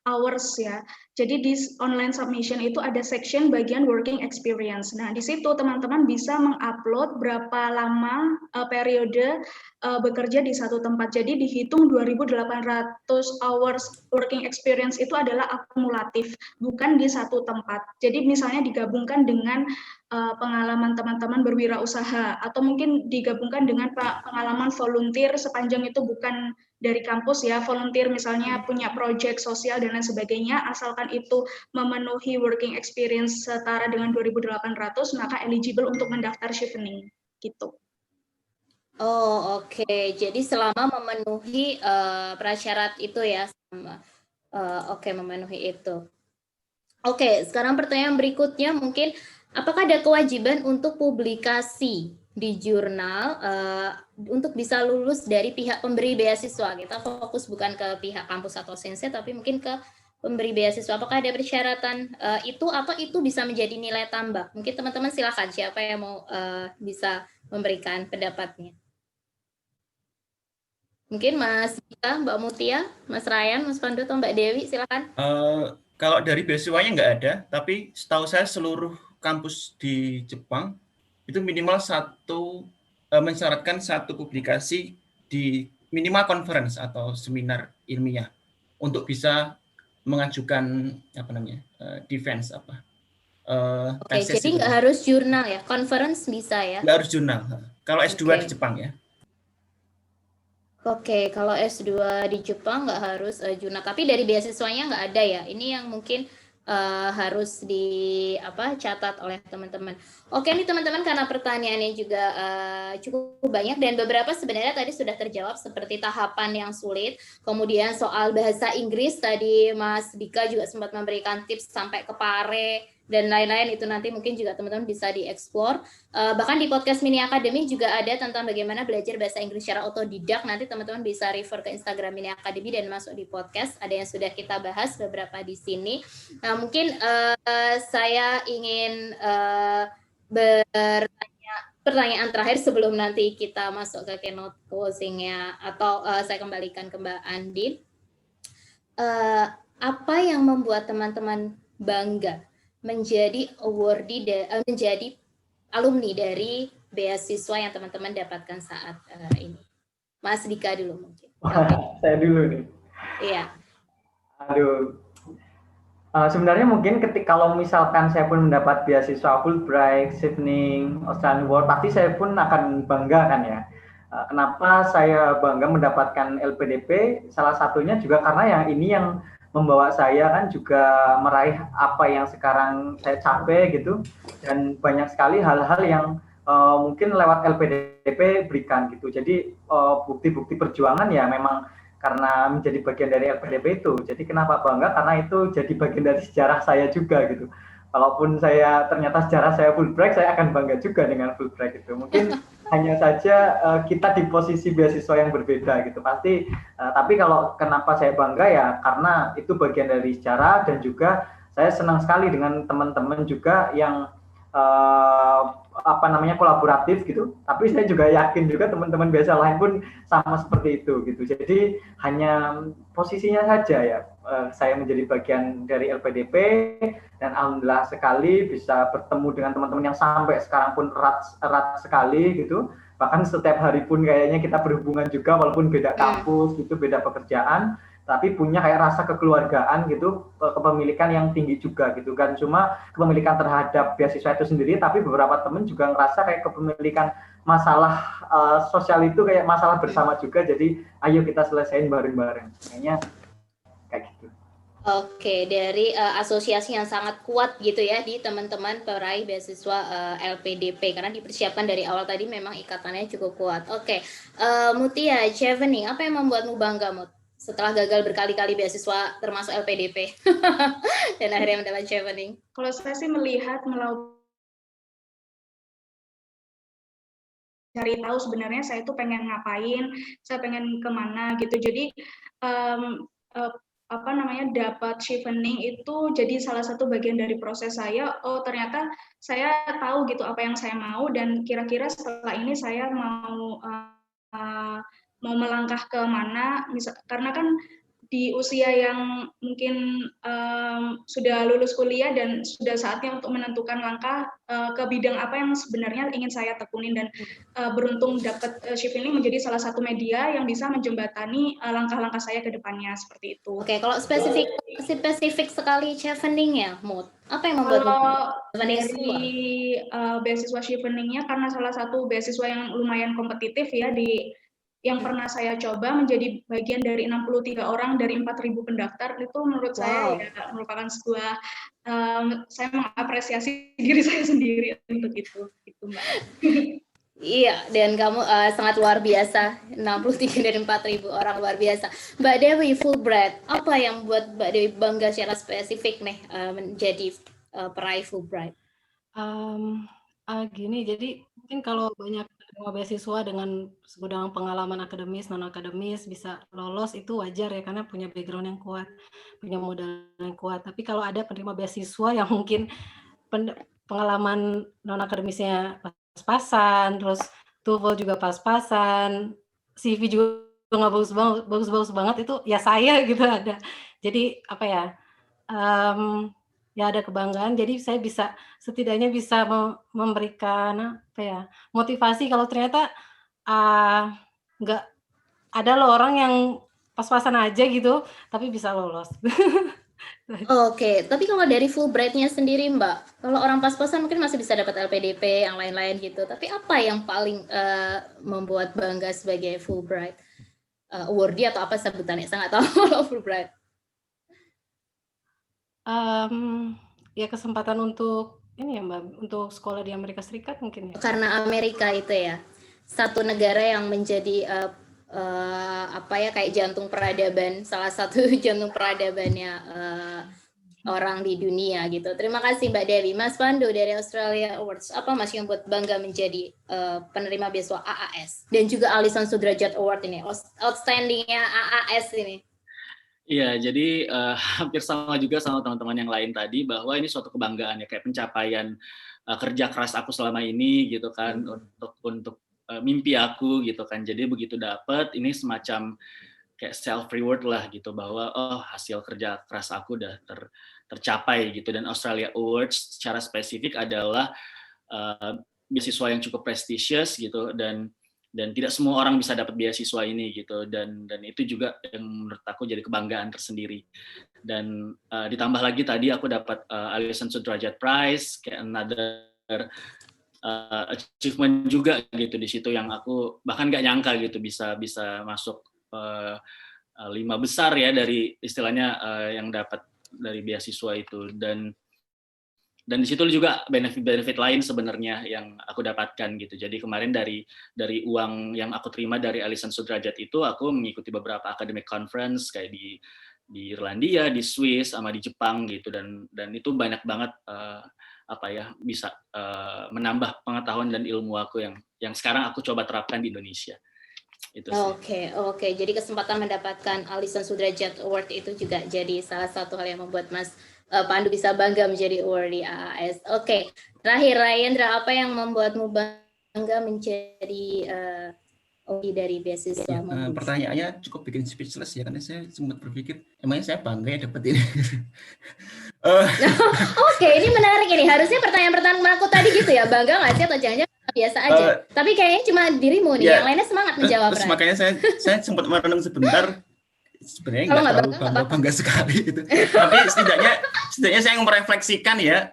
hours ya. Jadi di online submission itu ada section bagian working experience. Nah, di situ teman-teman bisa mengupload berapa lama periode bekerja di satu tempat. Jadi dihitung 2.800 hours working experience itu adalah akumulatif, bukan di satu tempat. Jadi misalnya digabungkan dengan pengalaman teman-teman berwirausaha, atau mungkin digabungkan dengan pengalaman volunteer sepanjang itu bukan dari kampus ya, volunteer misalnya punya proyek sosial dan lain sebagainya, asalkan itu memenuhi working experience setara dengan 2.800, maka eligible untuk mendaftar chevening gitu. Oh, oke. Jadi selama memenuhi prasyarat itu ya, oke, memenuhi itu. Oke, sekarang pertanyaan berikutnya mungkin, apakah ada kewajiban untuk publikasi di jurnal untuk bisa lulus dari pihak pemberi beasiswa? Kita fokus bukan ke pihak kampus atau sense, tapi mungkin ke pemberi beasiswa. Apakah ada persyaratan itu, atau itu bisa menjadi nilai tambah? Mungkin teman-teman silakan, siapa yang mau bisa memberikan pendapatnya. Mungkin Mas Dika, Mbak Mutia, Mas Ryan, Mas Pandu, atau Mbak Dewi, silakan. Kalau dari beasiswanya nggak ada, tapi setahu saya seluruh kampus di Jepang itu minimal mensyaratkan satu publikasi di minimal conference atau seminar ilmiah untuk bisa mengajukan defense Oke, jadi nggak harus jurnal ya, conference bisa ya? Nggak harus jurnal. Kalau S2 di Jepang ya. Oke, kalau S2 di Jepang nggak harus jurnal, tapi dari beasiswanya nggak ada ya. Ini yang mungkin harus catat oleh teman-teman. Oke, ini teman-teman, karena pertanyaannya juga cukup banyak dan beberapa sebenarnya tadi sudah terjawab, seperti tahapan yang sulit. Kemudian soal bahasa Inggris tadi Mas Dika juga sempat memberikan tips sampai ke pare dan lain-lain, itu nanti mungkin juga teman-teman bisa dieksplor. Bahkan di podcast Mini Academy juga ada tentang bagaimana belajar bahasa Inggris secara otodidak. Nanti teman-teman bisa refer ke Instagram Mini Academy dan masuk di podcast. Ada yang sudah kita bahas beberapa di sini. Nah, mungkin saya ingin bertanya pertanyaan terakhir sebelum nanti kita masuk ke keynote closing-nya, atau saya kembalikan ke Mbak Andin. Apa yang membuat teman-teman bangga menjadi awardee, menjadi alumni dari beasiswa yang teman-teman dapatkan saat ini? Mas Dika dulu mungkin. Saya dulu nih. Iya. Aduh. Sebenarnya mungkin kalau misalkan saya pun mendapat beasiswa Fulbright, chevening, Australian Award, pasti saya pun akan bangga kan ya. Kenapa saya bangga mendapatkan LPDP? Salah satunya juga karena yang ini yang membawa saya kan juga meraih apa yang sekarang saya capai gitu, dan banyak sekali hal-hal yang mungkin lewat LPDP berikan gitu. Jadi bukti-bukti perjuangan ya memang karena menjadi bagian dari LPDP itu. Jadi kenapa bangga? Karena itu jadi bagian dari sejarah saya juga gitu. Kalaupun ternyata sejarah saya Fulbright, saya akan bangga juga dengan Fulbright itu. Mungkin hanya saja kita di posisi beasiswa yang berbeda gitu pasti. Tapi kalau kenapa saya bangga ya karena itu bagian dari sejarah, dan juga saya senang sekali dengan teman-teman juga yang kolaboratif gitu. Tapi saya juga yakin juga teman-teman biasa lain pun sama seperti itu gitu. Jadi hanya posisinya saja ya saya menjadi bagian dari LPDP, dan alhamdulillah sekali bisa bertemu dengan teman-teman yang sampai sekarang pun erat sekali gitu. Bahkan setiap hari pun kayaknya kita berhubungan juga walaupun beda kampus gitu, beda pekerjaan. tapi punya kayak rasa kekeluargaan gitu, kepemilikan yang tinggi juga gitu kan. Cuma kepemilikan terhadap beasiswa itu sendiri, tapi beberapa temen juga ngerasa kayak kepemilikan masalah sosial itu kayak masalah bersama juga, jadi ayo kita selesain bareng-bareng, kayaknya kayak gitu. Oke, dari asosiasi yang sangat kuat gitu ya di teman-teman peraih beasiswa LPDP, karena dipersiapkan dari awal tadi memang ikatannya cukup kuat. Oke, Mutia, Chevening, apa yang membuatmu bangga, Mut? Setelah gagal berkali-kali beasiswa termasuk LPDP dan akhirnya mendapat Chevening. Kalau saya sih melihat cari tahu sebenarnya saya itu pengen ngapain, saya pengen kemana gitu. Jadi dapat Chevening itu jadi salah satu bagian dari proses saya. Oh ternyata saya tahu gitu apa yang saya mau, dan kira-kira setelah ini saya mau melangkah ke mana. Karena kan di usia yang mungkin sudah lulus kuliah dan sudah saatnya untuk menentukan langkah ke bidang apa yang sebenarnya ingin saya tekunin, dan beruntung dapat Chevening menjadi salah satu media yang bisa menjembatani langkah-langkah saya ke depannya, seperti itu. Oke, kalau spesifik sekali Chevening ya, Mut, apa yang membuat dari beasiswa Chevening-nya, karena salah satu beasiswa yang lumayan kompetitif ya, yang pernah saya coba menjadi bagian dari 63 orang dari 4.000 pendaftar, itu menurut saya ya merupakan sebuah, saya mengapresiasi diri saya sendiri untuk itu Mbak. Iya, dan kamu sangat luar biasa, 63 dari 4.000 orang, luar biasa. Mbak Dewi, Fulbright, apa yang buat Mbak Dewi bangga secara spesifik nih menjadi peraih Fulbright? Gini, jadi mungkin kalau banyak beasiswa dengan segudang pengalaman akademis, non-akademis bisa lolos itu wajar ya, karena punya background yang kuat, punya modal yang kuat. Tapi kalau ada penerima beasiswa yang mungkin pengalaman non-akademisnya pas-pasan, terus TOEFL juga pas-pasan, CV juga nggak bagus-bagus banget, itu ya saya gitu ada. Jadi apa ya, ya ada kebanggaan, jadi saya bisa setidaknya bisa memberikan apa ya, motivasi kalau ternyata nggak ada loh orang yang pas-pasan aja gitu tapi bisa lolos. Oke, tapi kalau dari Fulbright-nya sendiri Mbak, kalau orang pas-pasan mungkin masih bisa dapat LPDP yang lain-lain gitu, tapi apa yang paling membuat bangga sebagai Fulbright awardee atau apa sebutannya, saya nggak tahu kalau Fulbright. Ya kesempatan untuk ini ya Mbak, untuk sekolah di Amerika Serikat mungkin ya. Karena Amerika itu ya satu negara yang menjadi kayak jantung peradaban, salah satu jantung peradabannya orang di dunia gitu. Terima kasih Mbak Dewi. Mas Pandu dari Australia Awards, apa Mas yang buat bangga menjadi penerima beasiswa AAS dan juga Alison Sudrajat Award ini, outstandingnya AAS ini? Iya, jadi hampir sama juga sama teman-teman yang lain tadi, bahwa ini suatu kebanggaan ya, kayak pencapaian kerja keras aku selama ini gitu kan, untuk mimpi aku gitu kan. Jadi begitu dapat ini semacam kayak self reward lah gitu, bahwa hasil kerja keras aku udah tercapai gitu. Dan Australia Awards secara spesifik adalah beasiswa yang cukup prestisius gitu, dan tidak semua orang bisa dapat beasiswa ini gitu, dan itu juga yang menurut aku jadi kebanggaan tersendiri. Dan ditambah lagi tadi aku dapat Alison Sudrajat Prize, kayak another achievement juga gitu di situ, yang aku bahkan nggak nyangka gitu bisa masuk 5 besar ya dari istilahnya yang dapat dari beasiswa itu. Dan di situ juga benefit lain sebenarnya yang aku dapatkan gitu. Jadi kemarin dari uang yang aku terima dari Alison Sudrajat itu, aku mengikuti beberapa academic conference kayak di Irlandia, di Swiss, sama di Jepang gitu, dan itu banyak banget bisa menambah pengetahuan dan ilmu aku yang sekarang aku coba terapkan di Indonesia. Oke. Jadi kesempatan mendapatkan Alison Sudrajat Award itu juga jadi salah satu hal yang membuat Mas Pandu bisa bangga menjadi awardee AAS. Oke, terakhir Rayendra, apa yang membuatmu bangga menjadi awardee dari beasiswa? Pertanyaannya cukup bikin speechless ya, karena saya sempat berpikir, emangnya saya bangga ya dapat ini. Oke, ini menarik ini. Harusnya pertanyaan aku tadi gitu ya, bangga nggak sih atau jangan-jangan biasa aja? Tapi kayaknya cuma dirimu nih, yang lainnya semangat menjawab. Terus makanya saya sempat merenung sebentar. sebenarnya Kalau nggak nggak terlalu bangga, nggak bangga sekali gitu. Tapi setidaknya saya merefleksikan ya,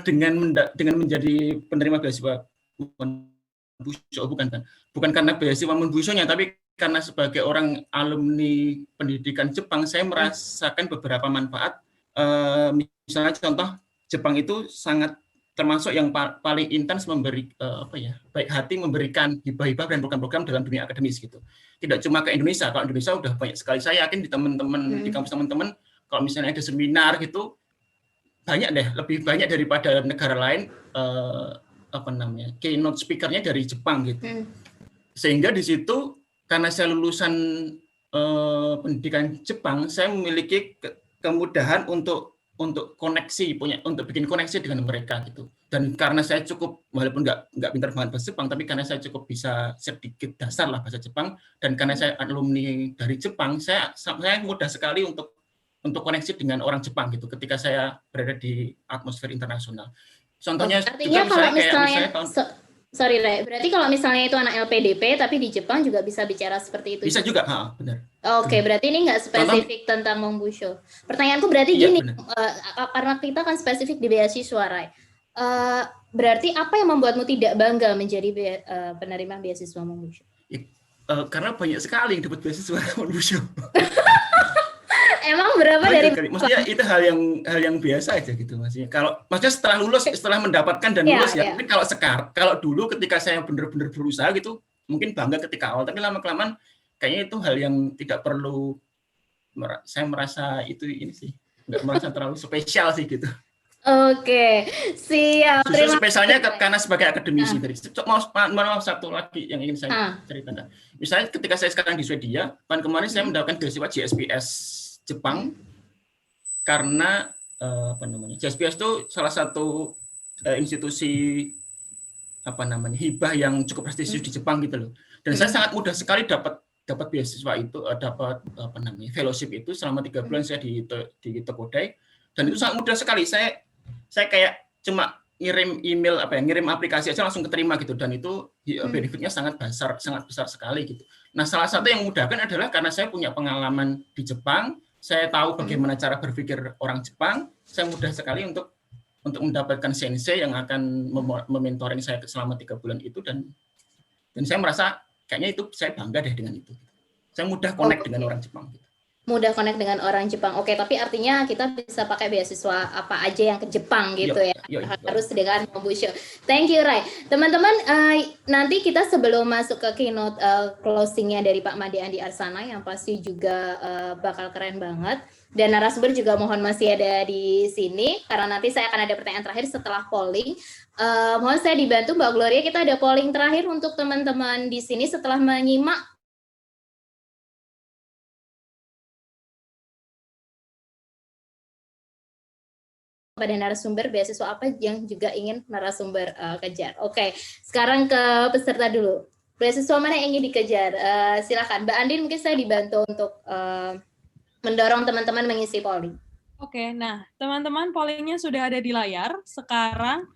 dengan menjadi penerima beasiswa Monbusho, bukan karena beasiswa Monbusho-nya, tapi karena sebagai orang alumni pendidikan Jepang, saya merasakan beberapa manfaat. Misalnya contoh, Jepang itu sangat termasuk yang paling intens memberi baik hati memberikan hibah-hibah dan program-program dalam dunia akademis gitu. Tidak cuma ke Indonesia, kalau Indonesia udah banyak sekali. Saya yakin di teman-teman di kampus teman-teman, kalau misalnya ada seminar gitu, banyak deh, lebih banyak daripada negara lain keynote speaker-nya dari Jepang gitu. Sehingga di situ karena saya lulusan pendidikan Jepang, saya memiliki kemudahan untuk untuk bikin koneksi dengan mereka gitu. Dan karena saya cukup, walaupun nggak pintar banget bahasa Jepang, tapi karena saya cukup bisa sedikit dasar lah bahasa Jepang, dan karena saya alumni dari Jepang, saya mudah sekali untuk koneksi dengan orang Jepang gitu ketika saya berada di atmosfer internasional. Contohnya artinya juga kalau misalnya sorry Ray, berarti kalau misalnya itu anak LPDP tapi di Jepang juga bisa bicara seperti itu. Bisa juga, benar. Oke, berarti ini nggak spesifik tentang Monbusho. Pertanyaanku berarti gini, karena kita kan spesifik di beasiswa, Ray. Berarti apa yang membuatmu tidak bangga menjadi penerima beasiswa Monbusho? Karena banyak sekali yang dapat beasiswa Monbusho. Emang berapa dari? Maksudnya itu hal yang biasa aja gitu, maksudnya setelah mendapatkan dan lulus ya. Tapi kalau dulu ketika saya benar-benar berusaha gitu, mungkin bangga ketika awal, tapi lama-kelamaan kayaknya itu hal yang tidak perlu. Saya merasa ini sih nggak merasa terlalu spesial sih gitu. Oke, siap. Justru spesialnya karena sebagai akademisi tadi. Mau satu lagi yang ingin saya ceritakan. Misalnya ketika saya sekarang di Swedia, tahun kemarin saya mendapatkan beasiswa JSPS Jepang karena JSPS itu salah satu institusi hibah yang cukup prestisius di Jepang gitu loh. Dan saya sangat mudah sekali dapat beasiswa itu, dapat fellowship itu selama 3 bulan saya di Tokodai, dan itu sangat mudah sekali. Saya kayak cuma ngirim email ngirim aplikasi aja langsung keterima gitu, dan itu benefitnya sangat besar sekali gitu. Nah, salah satu yang memudahkan adalah karena saya punya pengalaman di Jepang, saya tahu bagaimana cara berpikir orang Jepang, saya mudah sekali untuk mendapatkan sensei yang akan mementoring saya selama 3 bulan itu, dan saya merasa kayaknya itu saya bangga deh dengan itu. Saya mudah connect dengan orang Jepang. Mudah connect dengan orang Jepang. Oke, tapi artinya kita bisa pakai beasiswa apa aja yang ke Jepang gitu ya. Harus dengan Monbusho. Thank you, Ray. Teman-teman, nanti kita sebelum masuk ke keynote closing-nya dari Pak Made Andi Arsana yang pasti juga bakal keren banget. Dan narasumber juga mohon masih ada di sini karena nanti saya akan ada pertanyaan terakhir setelah polling. Mohon saya dibantu Mbak Gloria, kita ada polling terakhir untuk teman-teman di sini setelah menyimak pada narasumber beasiswa apa yang juga ingin narasumber kejar. Oke, sekarang ke peserta dulu. Beasiswa mana yang ingin dikejar? Silakan, Mbak Andin, mungkin saya dibantu untuk mendorong teman-teman mengisi polling. Oke, nah teman-teman pollingnya sudah ada di layar. Sekarang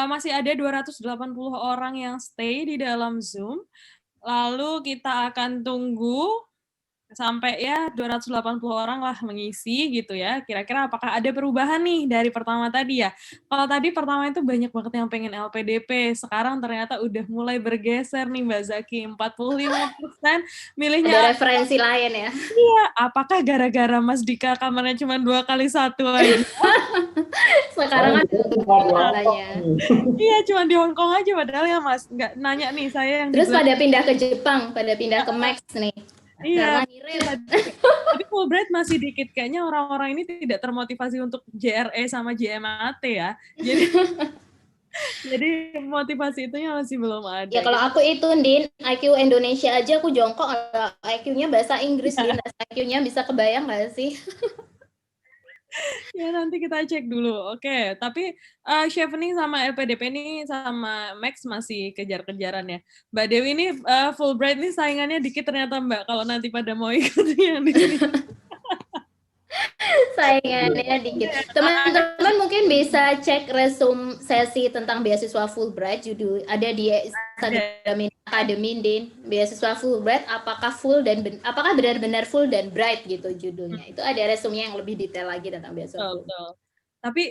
masih ada 280 orang yang stay di dalam Zoom. Lalu kita akan tunggu sampai ya 280 orang lah mengisi gitu ya. Kira-kira apakah ada perubahan nih dari pertama tadi ya? Kalau tadi pertama itu banyak banget yang pengen LPDP, sekarang ternyata udah mulai bergeser nih Mbak Zaki, 45% milihnya. Ada referensi lain ya? Iya, apakah gara-gara Mas Dika kamarnya cuma 2 kali 1 aja? Sekarang ada Iya, cuma di Hong Kong aja padahal ya Mas, nggak nanya nih saya yang terus pada pindah ke Jepang, pada pindah ke Max nih. Iya, jadi Fulbright masih dikit. Kayaknya orang-orang ini tidak termotivasi untuk JRE sama JMAT ya. Jadi motivasi itunya masih belum ada. Ya kalau aku itu, Din, IQ Indonesia aja aku jongkok, IQ-nya bahasa Inggris, Din. IQ-nya bisa kebayang nggak sih? Ya nanti kita cek dulu. Oke, tapi Chevening sama LPDP ini sama Max masih kejar-kejaran ya. Mbak Dewi ini Fulbright ini saingannya dikit ternyata Mbak, kalau nanti pada mau ikut yang di sini. Saingannya dikit. Teman-teman mungkin bisa cek resume sesi tentang beasiswa Fulbright, judul ada di Instagram Academy, Din. Beasiswa Fulbright, apakah benar-benar full dan bright gitu judulnya. Itu ada resumenya yang lebih detail lagi tentang beasiswa Fulbright. Betul. Tapi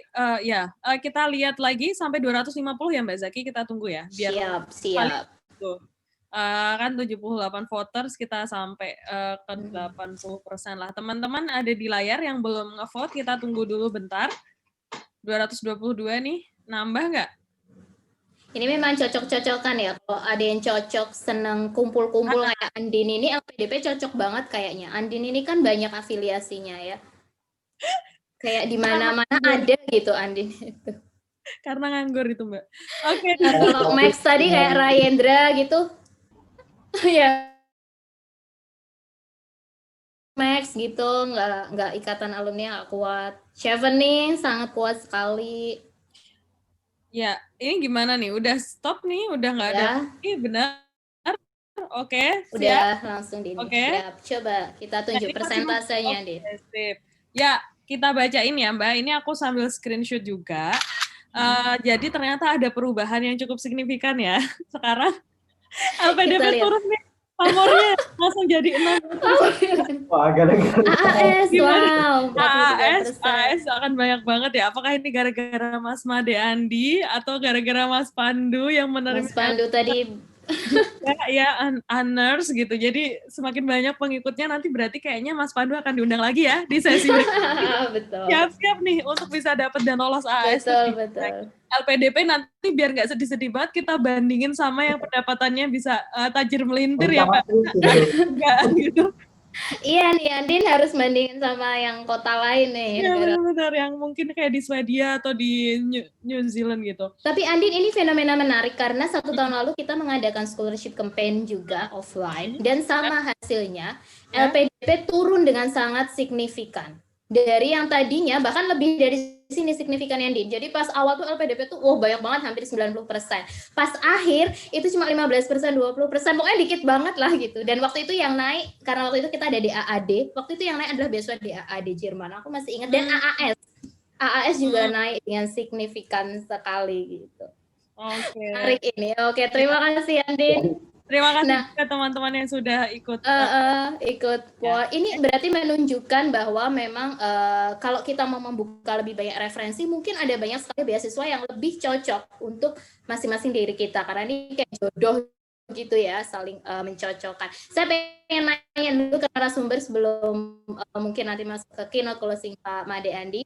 kita lihat lagi sampai 250 ya Mbak Zaki, kita tunggu ya. Biar Siap. Kan 78 voters, kita sampai ke 80% lah. Teman-teman ada di layar yang belum nge-vote, kita tunggu dulu bentar. 222 nih, nambah nggak? Ini memang cocok-cocokan ya. Kalau ada yang cocok seneng kumpul-kumpul kayak Andin ini, LPDP cocok banget kayaknya. Andin ini kan banyak afiliasinya ya. Kayak di mana-mana ada gitu Andin itu. Karena nganggur itu Mbak. Oke. Kalau Max tadi kayak Rayendra gitu. Ya. Max gitu, nggak ikatan alumni nggak kuat. Chevening sangat kuat sekali. Ya, ini gimana nih? Udah stop nih? Udah nggak ada? Benar. Oke. Udah langsung di Oke. Siap. Coba kita tunjuk persentasenya, Din. Sip. Ya, kita bacain ya, Mbak. Ini aku sambil screenshot juga. Jadi ternyata ada perubahan yang cukup signifikan ya. Sekarang LPDP turun nih. Pamornya langsung jadi 6. Wah, gara-gara AAS, wow. AAS akan banyak banget ya. Apakah ini gara-gara Mas Made Andi atau gara-gara Mas Pandu yang menerima? Mas Pandu tadi honors gitu. Jadi semakin banyak pengikutnya nanti berarti kayaknya Mas Pandu akan diundang lagi ya di sesi Betul. Siap-siap nih untuk bisa dapat dan lolos AAS. Betul. LPDP nanti biar nggak sedih-sedih banget kita bandingin sama yang pendapatannya bisa tajir melintir ya Pak. Enggak gitu. Iya nih, Andin harus bandingin sama yang kota lain nih. Iya benar-benar yang mungkin kayak di Swedia atau di New Zealand gitu. Tapi Andin ini fenomena menarik karena 1 tahun lalu kita mengadakan scholarship campaign juga offline dan sama hasilnya LPDP turun dengan sangat signifikan. Dari yang tadinya bahkan lebih dari sini signifikan Andin. Jadi pas awal tuh LPDP tuh banyak banget hampir 90%. Pas akhir itu cuma 15%, 20%. Pokoknya dikit banget lah gitu. Dan waktu itu yang naik karena waktu itu kita ada di AAD. Waktu itu yang naik adalah beasiswa di AAD Jerman. Aku masih ingat dan AAS juga naik dengan signifikan sekali gitu. Oke. Menarik ini. Oke, terima kasih Andin. Terima kasih ke teman-teman yang sudah ikut. Wah, ini berarti menunjukkan bahwa memang kalau kita mau membuka lebih banyak referensi, mungkin ada banyak sekali beasiswa yang lebih cocok untuk masing-masing diri kita. Karena ini kayak jodoh gitu ya, saling mencocokkan. Saya pengen nanya dulu ke narasumber sebelum mungkin nanti masuk ke keynote closing Pak Made Andi.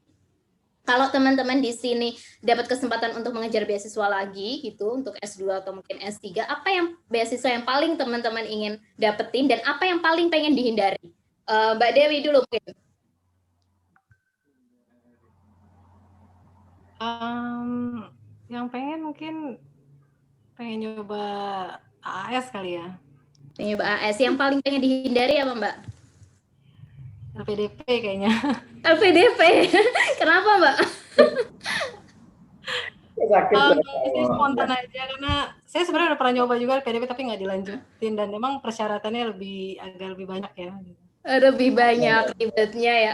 Kalau teman-teman di sini dapat kesempatan untuk mengejar beasiswa lagi gitu untuk S2 atau mungkin S3, apa yang beasiswa yang paling teman-teman ingin dapetin dan apa yang paling pengen dihindari? Mbak Dewi dulu mungkin. Yang mungkin pengen nyoba AAS kali ya. Nyoba AAS, yang paling pengen dihindari apa Mbak? LPDP kayaknya. LPDP, kenapa Mbak? Spontan aja karena saya sebenarnya udah pernah nyoba juga LPDP tapi nggak dilanjutin dan memang persyaratannya agak lebih banyak ya. Lebih banyak ribetnya ya.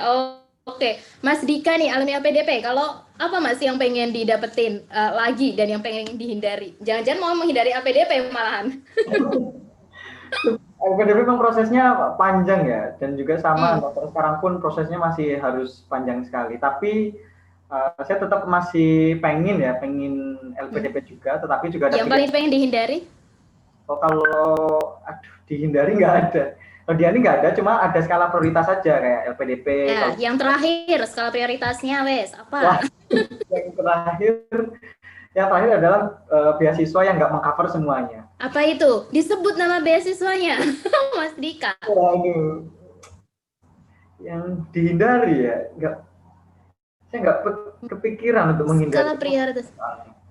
Oke. Mas Dika nih alumni LPDP, kalau apa Mas yang pengen didapetin lagi dan yang pengen dihindari? Jangan-jangan mau menghindari LPDP malahan. LPDP memang prosesnya panjang ya, dan juga sama sekarang pun prosesnya masih harus panjang sekali. Tapi saya tetap masih pengen LPDP juga, tetapi juga ada yang paling pengen dihindari? Kalau dihindari nggak ada. Kalau dia ini nggak ada, cuma ada skala prioritas saja kayak LPDP. Ya, yang terakhir skala prioritasnya wes apa? Wah, yang terakhir adalah beasiswa yang nggak mengcover semuanya. Apa itu? Disebut nama beasiswanya, Mas Dika. Waduh, yang dihindari ya, saya nggak kepikiran untuk menghindari. Skala prioritas.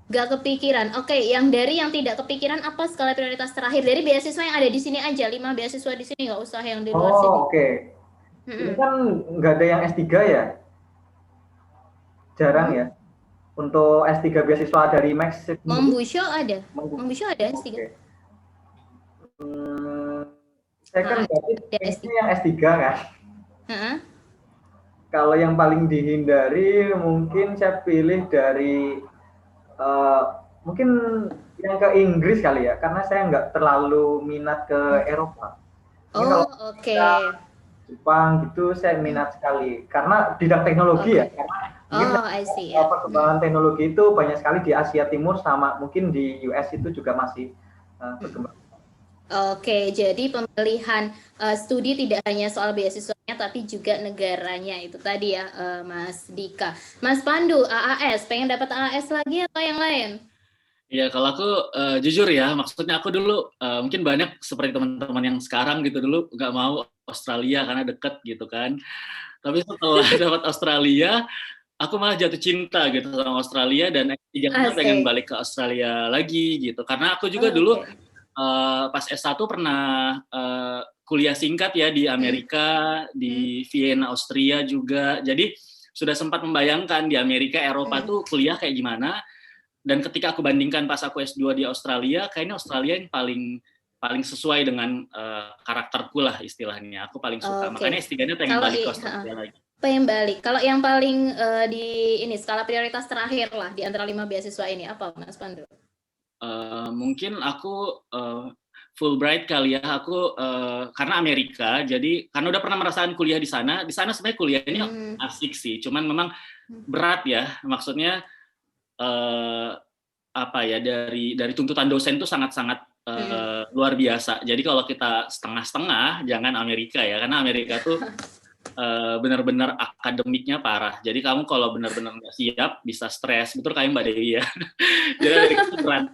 Nggak kepikiran. Oke, yang tidak kepikiran apa skala prioritas terakhir dari beasiswa yang ada di sini aja, 5 beasiswa di sini, nggak usah yang di luar sini. Oke. Ini kan nggak ada yang S3 ya, jarang ya. Untuk S3 beasiswa dari Max. Membusho ada S3. Okay. Saya kan berarti yang S3 kan. Kalau yang paling dihindari mungkin saya pilih dari mungkin yang ke Inggris kali ya, karena saya nggak terlalu minat ke Eropa. Ini kalau Oke. Jepang gitu saya minat sekali karena bidang teknologi ya. Karena mungkin I see, ya. perkembangan teknologi itu banyak sekali di Asia Timur sama mungkin di US itu juga masih berkembang. Oke, jadi pemilihan studi tidak hanya soal beasiswanya, tapi juga negaranya itu tadi ya, Mas Dika. Mas Pandu, AAS, pengen dapat AAS lagi atau yang lain? Ya, kalau aku jujur ya, maksudnya aku dulu mungkin banyak seperti teman-teman yang sekarang gitu, dulu nggak mau Australia karena deket gitu kan. Tapi setelah dapat Australia, aku malah jatuh cinta gitu sama Australia dan S3-nya pengen balik ke Australia lagi gitu. Karena aku juga dulu pas S1 pernah kuliah singkat ya di Amerika, di Vienna, Austria juga. Jadi sudah sempat membayangkan di Amerika, Eropa tuh kuliah kayak gimana. Dan ketika aku bandingkan pas aku S2 di Australia, kayaknya Australia yang paling sesuai dengan karakterku lah istilahnya. Aku paling suka. Makanya S3-nya pengen balik ke Australia lagi. Pengen balik. Kalau yang paling di ini skala prioritas terakhir lah di antara 5 beasiswa ini apa, Mas Pandu? Mungkin aku Fulbright kali ya. Aku karena Amerika, jadi karena udah pernah merasakan kuliah di sana. Di sana sebenarnya kuliahnya asik sih, cuman memang berat ya. Maksudnya apa ya, dari tuntutan dosen itu sangat-sangat luar biasa. Jadi kalau kita setengah-setengah, jangan Amerika ya, karena Amerika tuh benar-benar akademiknya parah. Jadi kamu kalau benar-benar nggak siap bisa stres, betul kayak Mbak Dewi ya. Jadi itu berat,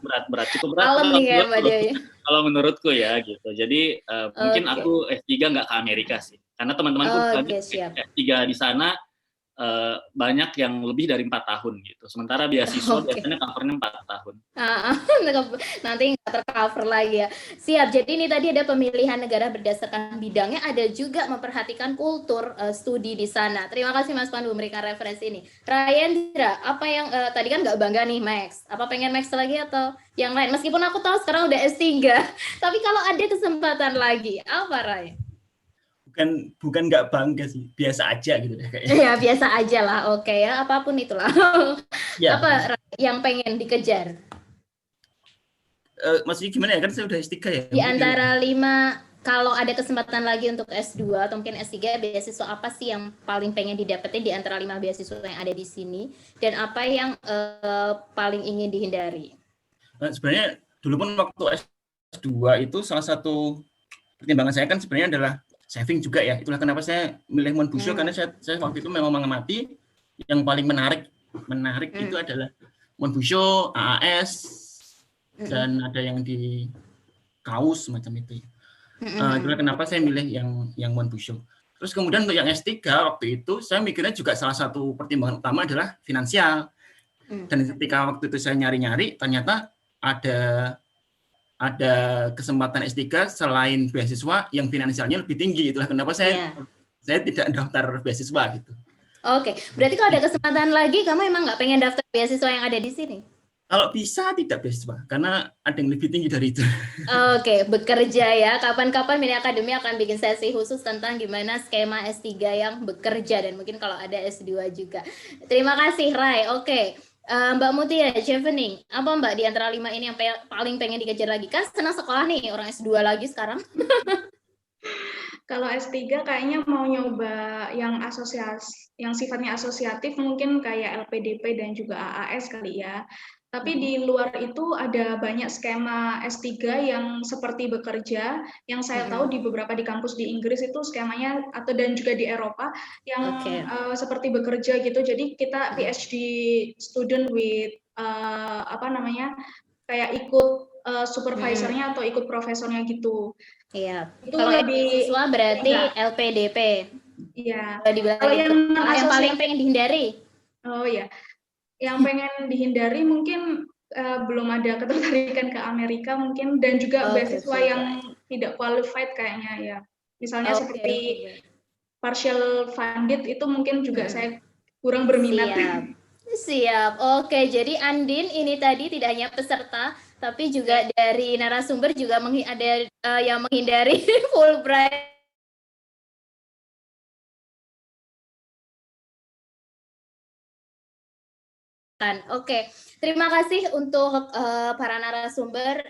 cukup berat kalau menurutku ya gitu. Jadi mungkin aku S3 nggak ke Amerika sih, karena teman-temanku S3 di sana banyak yang lebih dari 4 tahun gitu. Sementara beasiswa biasanya covernya 4 tahun. Nanti nggak tercover lagi ya. Siap. Jadi ini tadi ada pemilihan negara berdasarkan bidangnya, ada juga memperhatikan kultur studi di sana. Terima kasih Mas Pandu memberikan referensi ini. Rayendra, apa yang tadi kan nggak bangga nih Max. Apa pengen Max lagi atau yang lain? Meskipun aku tahu sekarang udah S3, tapi kalau ada kesempatan lagi, apa Ray? Bukan nggak bangga sih, biasa aja gitu deh kayaknya. Ya biasa aja lah, oke ya, apapun itulah. Ya. Apa yang pengen dikejar? Maksudnya gimana ya, kan saya udah S3 ya. Di antara 5, kalau ada kesempatan lagi untuk S2 atau mungkin S3, beasiswa apa sih yang paling pengen didapetin di antara 5 beasiswa yang ada di sini? Dan apa yang paling ingin dihindari? Nah, sebenarnya dulu pun waktu S2 itu salah satu pertimbangan saya kan sebenarnya adalah saving juga ya. Itulah kenapa saya milih Monbusho, karena saya waktu itu memang mengamati yang paling menarik itu adalah Monbusho, AAS, dan ada yang di Kaus semacam itu. Itulah kenapa saya milih yang Monbusho. Terus kemudian untuk yang S3 waktu itu saya mikirnya juga salah satu pertimbangan utama adalah finansial. Dan ketika waktu itu saya nyari-nyari, ternyata ada kesempatan S3 selain beasiswa yang finansialnya lebih tinggi. Itulah kenapa saya tidak daftar beasiswa gitu. Oke, berarti kalau ada kesempatan lagi, kamu emang nggak pengen daftar beasiswa yang ada di sini? Kalau bisa tidak beasiswa, karena ada yang lebih tinggi dari itu. Oke, bekerja ya. Kapan-kapan Mini Academy akan bikin sesi khusus tentang gimana skema S3 yang bekerja, dan mungkin kalau ada S2 juga. Terima kasih, Rai. Oke. Mbak Mutia, Chevening, apa Mbak di antara 5 ini yang paling pengen dikejar lagi? Kan senang sekolah nih, orang S2 lagi sekarang. Kalau S3 kayaknya mau nyoba yang sifatnya asosiatif, mungkin kayak LPDP dan juga AAS kali ya. Tapi di luar itu ada banyak skema S3 yang seperti bekerja, yang saya tahu di beberapa di kampus di Inggris itu skemanya, dan juga di Eropa, yang seperti bekerja gitu. Jadi kita PhD student with, kayak ikut supervisornya atau ikut profesornya gitu. Iya. Kalau beasiswa berarti LPDP. Iya. Kalau yang paling pengen dihindari? Oh ya. Yang pengen dihindari mungkin belum ada ketertarikan ke Amerika mungkin, dan juga beasiswa yang tidak qualified kayaknya ya. Misalnya seperti partial funded itu mungkin juga saya kurang berminat. Siap. Oke, jadi Andin ini tadi tidak hanya peserta, tapi juga dari narasumber juga ada yang menghindari Fulbright. Oke, terima kasih untuk para narasumber,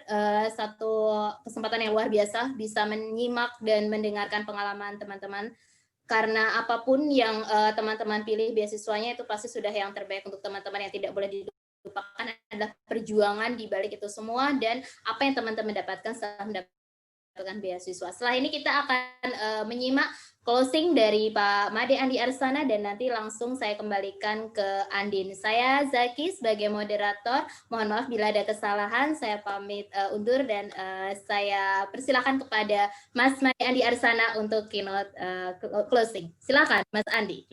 satu kesempatan yang luar biasa bisa menyimak dan mendengarkan pengalaman teman-teman. Karena apapun yang teman-teman pilih beasiswanya itu pasti sudah yang terbaik untuk teman-teman. Yang tidak boleh dilupakan adalah perjuangan di balik itu semua dan apa yang teman-teman dapatkan setelah mendapatkan beasiswa. Setelah ini kita akan menyimak closing dari Pak Made Andi Arsana dan nanti langsung saya kembalikan ke Andin. Saya Zaki sebagai moderator. Mohon maaf bila ada kesalahan. Saya pamit undur dan saya persilakan kepada Mas Made Andi Arsana untuk keynote closing. Silakan Mas Andi.